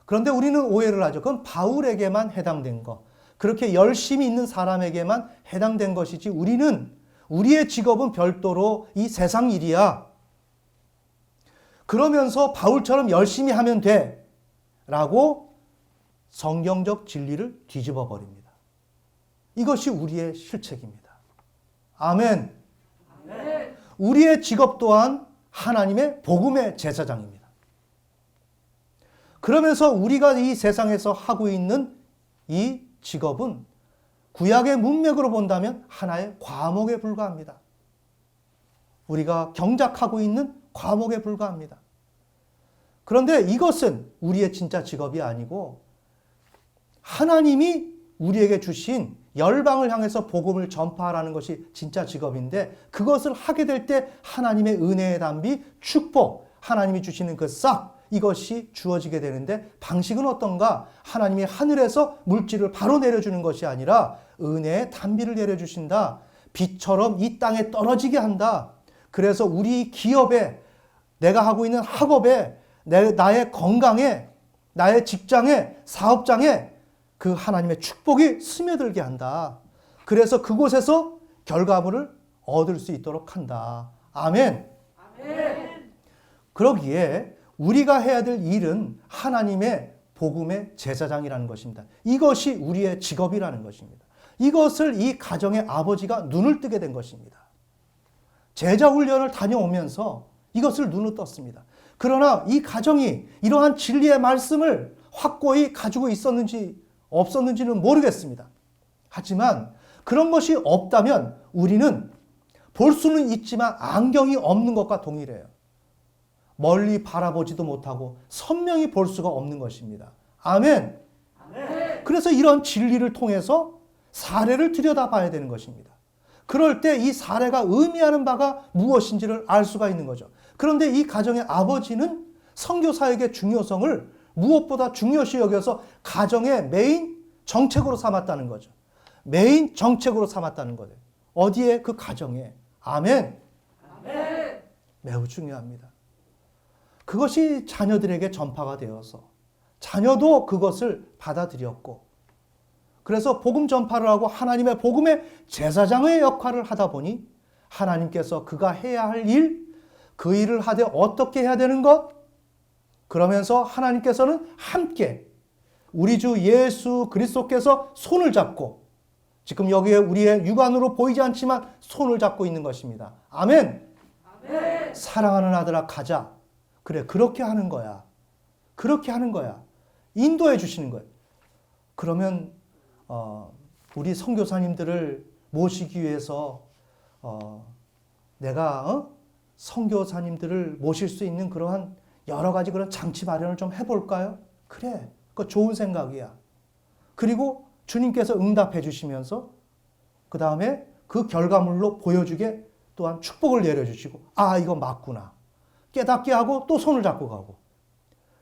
Speaker 1: 그런데 우리는 오해를 하죠. 그건 바울에게만 해당된 것. 그렇게 열심히 있는 사람에게만 해당된 것이지 우리의 직업은 별도로 이 세상 일이야. 그러면서 바울처럼 열심히 하면 돼. 라고 성경적 진리를 뒤집어 버립니다. 이것이 우리의 실책입니다. 아멘.
Speaker 2: 아멘.
Speaker 1: 우리의 직업 또한 하나님의 복음의 제사장입니다. 그러면서 우리가 이 세상에서 하고 있는 이 직업은 구약의 문맥으로 본다면 하나의 과목에 불과합니다. 우리가 경작하고 있는 과목에 불과합니다. 그런데 이것은 우리의 진짜 직업이 아니고 하나님이 우리에게 주신 열방을 향해서 복음을 전파하라는 것이 진짜 직업인데, 그것을 하게 될 때 하나님의 은혜의 담비, 축복, 하나님이 주시는 그 싹, 이것이 주어지게 되는데, 방식은 어떤가? 하나님이 하늘에서 물질을 바로 내려주는 것이 아니라 은혜의 담비를 내려주신다. 빛처럼 이 땅에 떨어지게 한다. 그래서 우리 기업에, 내가 하고 있는 학업에, 나의 건강에, 나의 직장에, 사업장에 그 하나님의 축복이 스며들게 한다. 그래서 그곳에서 결과물을 얻을 수 있도록 한다. 아멘.
Speaker 2: 아멘.
Speaker 1: 그러기에 우리가 해야 될 일은 하나님의 복음의 제사장이라는 것입니다. 이것이 우리의 직업이라는 것입니다. 이것을 이 가정의 아버지가 눈을 뜨게 된 것입니다. 제자 훈련을 다녀오면서 이것을 눈을 떴습니다. 그러나 이 가정이 이러한 진리의 말씀을 확고히 가지고 있었는지 없었는지는 모르겠습니다. 하지만 그런 것이 없다면 우리는 볼 수는 있지만 안경이 없는 것과 동일해요. 멀리 바라보지도 못하고 선명히 볼 수가 없는 것입니다. 아멘.
Speaker 2: 아멘.
Speaker 1: 그래서 이런 진리를 통해서 사례를 들여다봐야 되는 것입니다. 그럴 때 이 사례가 의미하는 바가 무엇인지를 알 수가 있는 거죠. 그런데 이 가정의 아버지는 선교사역의 중요성을 무엇보다 중요시 여겨서 가정의 메인 정책으로 삼았다는 거죠. 메인 정책으로 삼았다는 거예요. 어디에? 그 가정에. 아멘.
Speaker 2: 아멘.
Speaker 1: 매우 중요합니다. 그것이 자녀들에게 전파가 되어서 자녀도 그것을 받아들였고, 그래서 복음 전파를 하고 하나님의 복음의 제사장의 역할을 하다 보니 하나님께서 그가 해야 할 일, 그 일을 하되 어떻게 해야 되는 것, 그러면서 하나님께서는 함께 우리 주 예수 그리스도께서 손을 잡고, 지금 여기에 우리의 육안으로 보이지 않지만 손을 잡고 있는 것입니다. 아멘.
Speaker 2: 아멘.
Speaker 1: 사랑하는 아들아 가자. 그래, 그렇게 하는 거야. 그렇게 하는 거야. 인도해 주시는 거예요. 그러면 우리 선교사님들을 모시기 위해서 내가 선교사님들을 모실 수 있는 그러한 여러 가지 그런 장치 마련을 좀 해볼까요? 그래, 그거 좋은 생각이야. 그리고 주님께서 응답해 주시면서 그 다음에 그 결과물로 보여주게 또한 축복을 내려주시고, 아, 이거 맞구나 깨닫게 하고 또 손을 잡고 가고,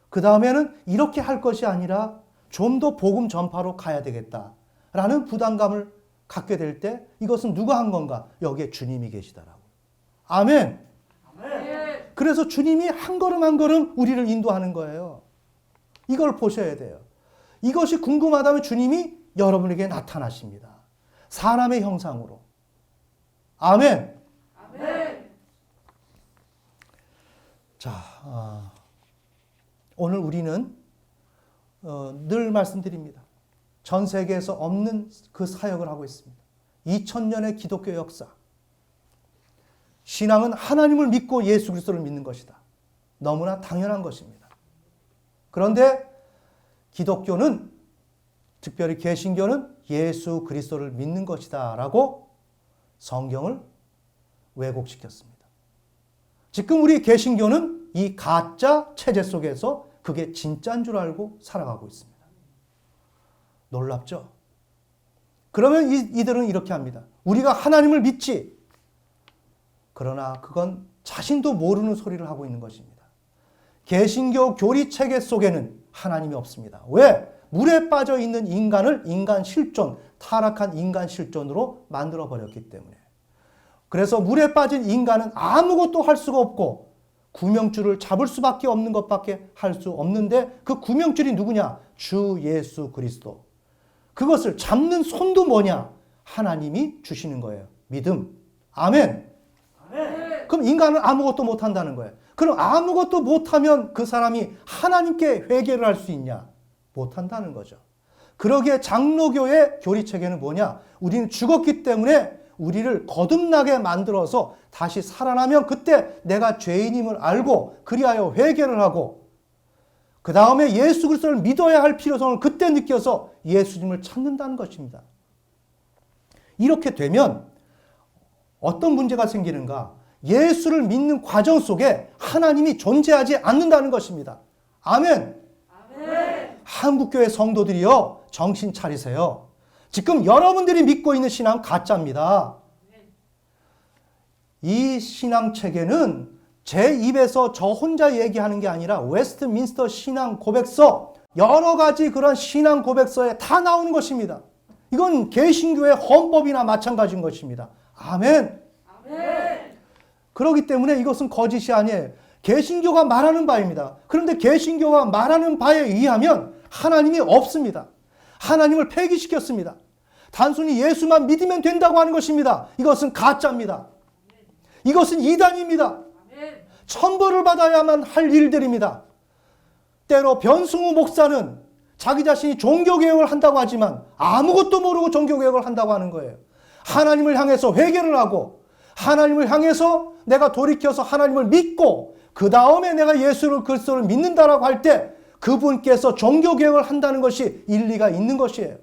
Speaker 1: 그 다음에는 이렇게 할 것이 아니라 좀 더 복음 전파로 가야 되겠다라는 부담감을 갖게 될 때 이것은 누가 한 건가? 여기에 주님이 계시더라고. 아멘.
Speaker 2: 아멘.
Speaker 1: 그래서 주님이 한 걸음 한 걸음 우리를 인도하는 거예요. 이걸 보셔야 돼요. 이것이 궁금하다면 주님이 여러분에게 나타나십니다. 사람의 형상으로. 아멘.
Speaker 2: 아멘.
Speaker 1: 자, 오늘 우리는 늘 말씀드립니다. 전 세계에서 없는 그 사역을 하고 있습니다. 2000년의 기독교 역사. 신앙은 하나님을 믿고 예수 그리스도를 믿는 것이다. 너무나 당연한 것입니다. 그런데 기독교는, 특별히 개신교는 예수 그리스도를 믿는 것이다 라고 성경을 왜곡시켰습니다. 지금 우리 개신교는 이 가짜 체제 속에서 그게 진짜인 줄 알고 살아가고 있습니다. 놀랍죠? 그러면 이들은 이렇게 합니다. 우리가 하나님을 믿지. 그러나 그건 자신도 모르는 소리를 하고 있는 것입니다. 개신교 교리 체계 속에는 하나님이 없습니다. 왜? 물에 빠져 있는 인간을 인간 실존, 타락한 인간 실존으로 만들어 버렸기 때문에. 그래서 물에 빠진 인간은 아무것도 할 수가 없고 구명줄을 잡을 수밖에 없는 것밖에 할 수 없는데, 그 구명줄이 누구냐? 주 예수 그리스도. 그것을 잡는 손도 뭐냐? 하나님이 주시는 거예요. 믿음. 아멘.
Speaker 2: 아멘.
Speaker 1: 그럼 인간은 아무것도 못한다는 거예요. 그럼 아무것도 못하면 그 사람이 하나님께 회개를 할 수 있냐? 못한다는 거죠. 그러기에 장로교의 교리체계는 뭐냐? 우리는 죽었기 때문에 우리를 거듭나게 만들어서 다시 살아나면 그때 내가 죄인임을 알고 그리하여 회개를 하고, 그 다음에 예수 그리스도를 믿어야 할 필요성을 그때 느껴서 예수님을 찾는다는 것입니다. 이렇게 되면 어떤 문제가 생기는가? 예수를 믿는 과정 속에 하나님이 존재하지 않는다는 것입니다. 아멘.
Speaker 2: 아멘.
Speaker 1: 한국교회 성도들이요, 정신 차리세요. 지금 여러분들이 믿고 있는 신앙 가짜입니다. 이 신앙 체계는 제 입에서 저 혼자 얘기하는 게 아니라 웨스트민스터 신앙 고백서, 여러 가지 그런 신앙 고백서에 다 나오는 것입니다. 이건 개신교의 헌법이나 마찬가지인 것입니다. 아멘.
Speaker 2: 아멘.
Speaker 1: 그렇기 때문에 이것은 거짓이 아니에요. 개신교가 말하는 바입니다. 그런데 개신교가 말하는 바에 의하면 하나님이 없습니다. 하나님을 폐기시켰습니다. 단순히 예수만 믿으면 된다고 하는 것입니다. 이것은 가짜입니다. 이것은 이단입니다.
Speaker 2: 아멘.
Speaker 1: 천벌을 받아야만 할 일들입니다. 때로 변승우 목사는 자기 자신이 종교개혁을 한다고 하지만 아무것도 모르고 종교개혁을 한다고 하는 거예요. 하나님을 향해서 회개를 하고, 하나님을 향해서 내가 돌이켜서 하나님을 믿고, 그 다음에 내가 예수 그리스도를 믿는다라고 할 때 그분께서 종교개혁을 한다는 것이 일리가 있는 것이에요.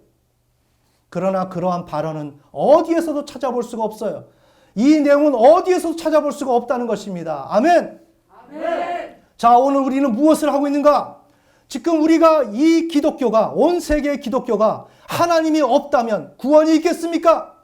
Speaker 1: 그러나 그러한 발언은 어디에서도 찾아볼 수가 없어요. 이 내용은 어디에서도 찾아볼 수가 없다는 것입니다. 아멘.
Speaker 2: 아멘.
Speaker 1: 자, 오늘 우리는 무엇을 하고 있는가? 지금 우리가 이 기독교가, 온 세계의 기독교가 하나님이 없다면 구원이 있겠습니까?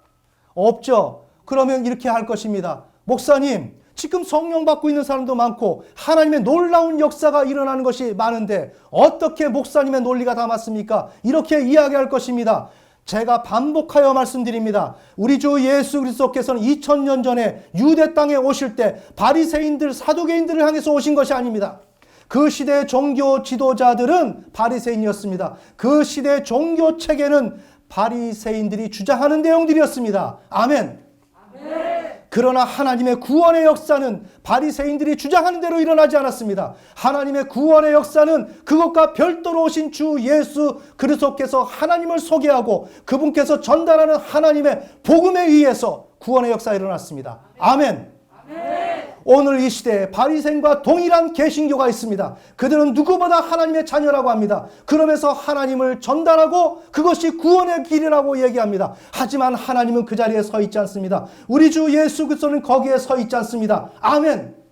Speaker 1: 없죠. 그러면 이렇게 할 것입니다. 목사님, 지금 성령 받고 있는 사람도 많고 하나님의 놀라운 역사가 일어나는 것이 많은데 어떻게 목사님의 논리가 다 맞습니까? 이렇게 이야기할 것입니다. 제가 반복하여 말씀드립니다. 우리 주 예수 그리스도께서는 2000년 전에 유대 땅에 오실 때 바리새인들, 사두개인들을 향해서 오신 것이 아닙니다. 그 시대의 종교 지도자들은 바리새인이었습니다. 그 시대의 종교 체계는 바리새인들이 주장하는 내용들이었습니다. 아멘.
Speaker 2: 아멘.
Speaker 1: 그러나 하나님의 구원의 역사는 바리새인들이 주장하는 대로 일어나지 않았습니다. 하나님의 구원의 역사는 그것과 별도로 오신 주 예수 그리스도께서 하나님을 소개하고 그분께서 전달하는 하나님의 복음에 의해서 구원의 역사가 일어났습니다. 아멘. 오늘 이 시대에 바리새인과 동일한 개신교가 있습니다. 그들은 누구보다 하나님의 자녀라고 합니다. 그러면서 하나님을 전달하고 그것이 구원의 길이라고 얘기합니다. 하지만 하나님은 그 자리에 서 있지 않습니다. 우리 주 예수 그리스도는 거기에 서 있지 않습니다. 아멘.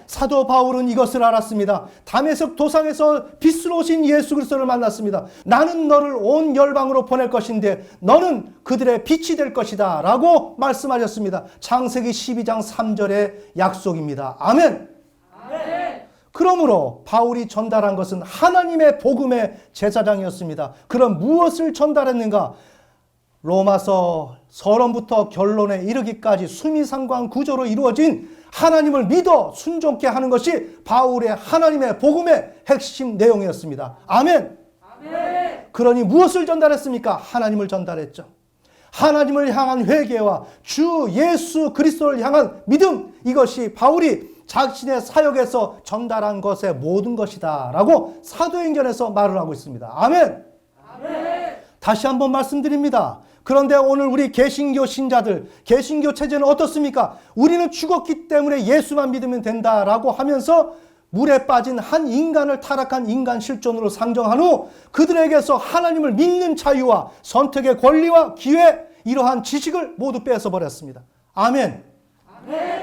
Speaker 1: 사도 바울은 이것을 알았습니다. 다메섹 도상에서 빛으로 오신 예수 그리스도를 만났습니다. 나는 너를 온 열방으로 보낼 것인데 너는 그들의 빛이 될 것이다 라고 말씀하셨습니다. 창세기 12장 3절의 약속입니다. 아멘. 그러므로 바울이 전달한 것은 하나님의 복음의 제사장이었습니다. 그럼 무엇을 전달했는가? 로마서 서론부터 결론에 이르기까지 수미상관 구조로 이루어진 하나님을 믿어 순종케 하는 것이 바울의 하나님의 복음의 핵심 내용이었습니다. 아멘. 그러니 무엇을 전달했습니까? 하나님을 전달했죠. 하나님을 향한 회개와 주 예수 그리스도를 향한 믿음, 이것이 바울이 자신의 사역에서 전달한 것의 모든 것이다 라고 사도행전에서 말을 하고 있습니다. 아멘. 다시 한번 말씀드립니다. 그런데 오늘 우리 개신교 신자들, 개신교 체제는 어떻습니까? 우리는 죽었기 때문에 예수만 믿으면 된다라고 하면서 물에 빠진 한 인간을 타락한 인간 실존으로 상정한 후 그들에게서 하나님을 믿는 자유와 선택의 권리와 기회, 이러한 지식을 모두 뺏어버렸습니다. 아멘.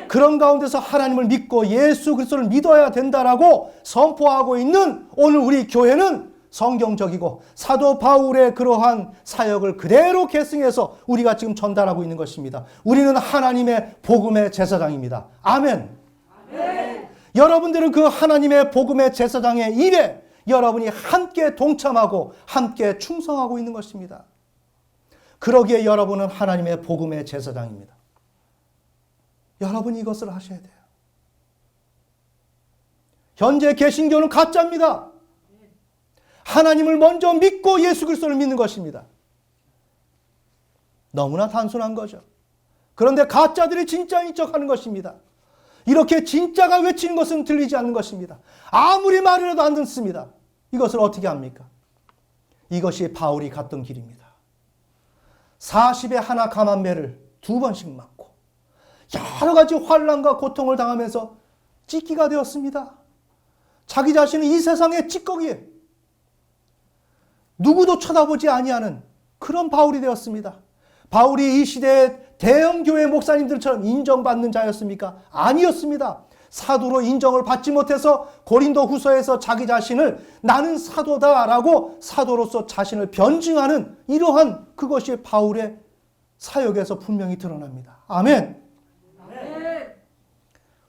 Speaker 1: 그런 가운데서 하나님을 믿고 예수 그리스도를 믿어야 된다라고 선포하고 있는 오늘 우리 교회는 성경적이고 사도 바울의 그러한 사역을 그대로 계승해서 우리가 지금 전달하고 있는 것입니다. 우리는 하나님의 복음의 제사장입니다. 아멘. 여러분들은 그 하나님의 복음의 제사장의 일에 여러분이 함께 동참하고 함께 충성하고 있는 것입니다. 그러기에 여러분은 하나님의 복음의 제사장입니다. 여러분이 이것을 하셔야 돼요. 현재 개신교는 가짜입니다. 하나님을 먼저 믿고 예수 그리스도를 믿는 것입니다. 너무나 단순한 거죠. 그런데 가짜들이 진짜인 척하는 것입니다. 이렇게 진짜가 외치는 것은 들리지 않는 것입니다. 아무리 말이라도 안 듣습니다. 이것을 어떻게 합니까? 이것이 바울이 갔던 길입니다. 40에 하나 감한 매를 2번씩 맞고 여러 가지 환난과 고통을 당하면서 찢기가 되었습니다. 자기 자신은 이 세상의 찌꺼기에 누구도 쳐다보지 아니하는 그런 바울이 되었습니다. 바울이 이 시대의 대형 교회 목사님들처럼 인정받는 자였습니까? 아니었습니다. 사도로 인정을 받지 못해서 고린도 후서에서 자기 자신을 나는 사도다라고 사도로서 자신을 변증하는 이러한 그것이 바울의 사역에서 분명히 드러납니다. 아멘.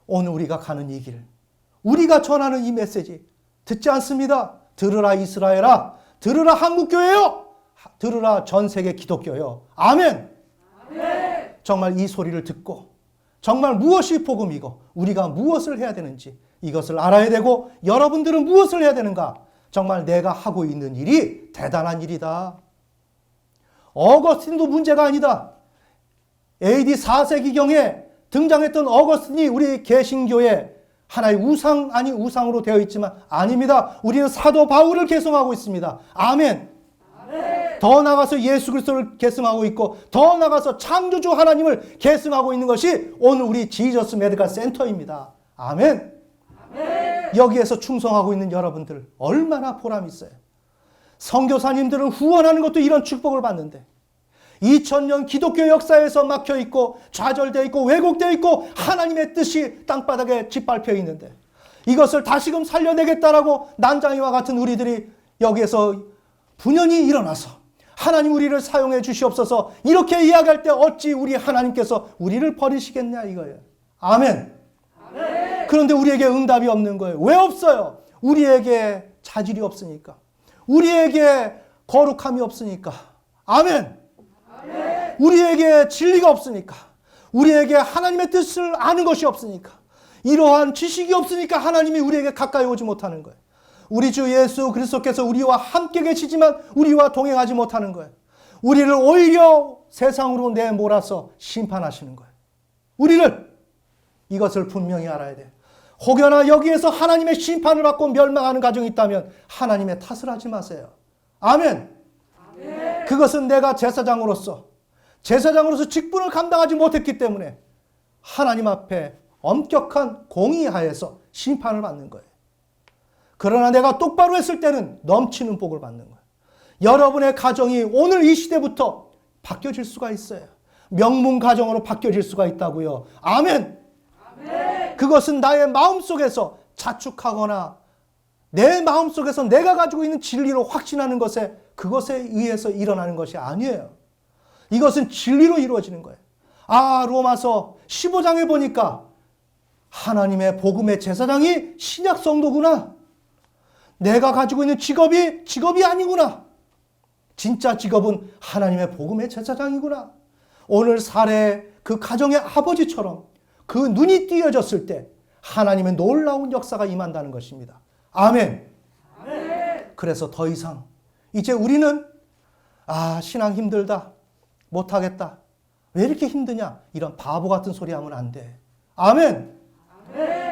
Speaker 1: 오늘 우리가 가는 이 길, 우리가 전하는 이 메시지 듣지 않습니다. 들으라 이스라엘아, 들으라 한국교회요, 들으라 전 세계 기독교요. 아멘. 정말 이 소리를 듣고 정말 무엇이 복음이고 우리가 무엇을 해야 되는지 이것을 알아야 되고, 여러분들은 무엇을 해야 되는가? 정말 내가 하고 있는 일이 대단한 일이다. 어거스틴도 문제가 아니다. AD 4세기경에 등장했던 어거스틴이 우리 개신교의 하나의 우상 아닌 우상으로 되어 있지만 아닙니다. 우리는 사도 바울을 계승하고 있습니다. 아멘. 더 나가서 예수 그리스도를 계승하고 있고 더 나가서 창조주 하나님을 계승하고 있는 것이 오늘 우리 지저스 메디컬 센터입니다. 아멘. 여기에서 충성하고 있는 여러분들 얼마나 보람 있어요. 선교사님들은 후원하는 것도 이런 축복을 받는데 2000년 기독교 역사에서 막혀 있고 좌절되어 있고 왜곡되어 있고 하나님의 뜻이 땅바닥에 짓밟혀 있는데 이것을 다시금 살려내겠다라고 난장이와 같은 우리들이 여기에서 분연히 일어나서 하나님 우리를 사용해 주시옵소서 이렇게 이야기할 때 어찌 우리 하나님께서 우리를 버리시겠냐 이거예요. 아멘. 그런데 우리에게 응답이 없는 거예요. 왜 없어요? 우리에게 자질이 없으니까. 우리에게 거룩함이 없으니까. 아멘. 우리에게 진리가 없으니까. 우리에게 하나님의 뜻을 아는 것이 없으니까. 이러한 지식이 없으니까 하나님이 우리에게 가까이 오지 못하는 거예요. 우리 주 예수 그리스도께서 우리와 함께 계시지만 우리와 동행하지 못하는 거예요. 우리를 오히려 세상으로 내몰아서 심판하시는 거예요. 우리는 이것을 분명히 알아야 돼. 혹여나 여기에서 하나님의 심판을 받고 멸망하는 가정이 있다면 하나님의 탓을 하지 마세요. 아멘. 그것은 내가 제사장으로서 직분을 감당하지 못했기 때문에 하나님 앞에 엄격한 공의하에서 심판을 받는 거예요. 그러나 내가 똑바로 했을 때는 넘치는 복을 받는 거예요. 여러분의 가정이 오늘 이 시대부터 바뀌어질 수가 있어요. 명문 가정으로 바뀌어질 수가 있다고요. 아멘. 그것은 나의 마음속에서 자축하거나 내 마음속에서 내가 가지고 있는 진리로 확신하는 그것에 의해서 일어나는 것이 아니에요. 이것은 진리로 이루어지는 거예요. 로마서 15장에 보니까 하나님의 복음의 제사장이 신약 성도구나. 내가 가지고 있는 직업이 아니구나. 진짜 직업은 하나님의 복음의 제사장이구나. 오늘 사례 그 가정의 아버지처럼 그 눈이 띄어졌을 때 하나님의 놀라운 역사가 임한다는 것입니다. 아멘. 그래서 더 이상 이제 우리는 신앙 힘들다. 못하겠다. 왜 이렇게 힘드냐? 이런 바보 같은 소리 하면 안 돼. 아멘.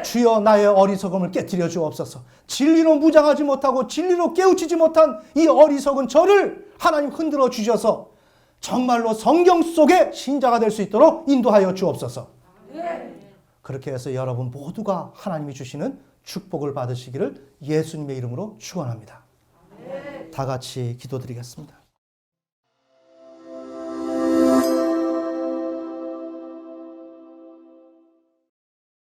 Speaker 1: 주여 나의 어리석음을 깨뜨려 주옵소서. 진리로 무장하지 못하고 진리로 깨우치지 못한 이 어리석은 저를 하나님 흔들어 주셔서 정말로 성경 속의 신자가 될 수 있도록 인도하여 주옵소서. 그렇게 해서 여러분 모두가 하나님이 주시는 축복을 받으시기를 예수님의 이름으로 축원합니다. 다 같이 기도드리겠습니다.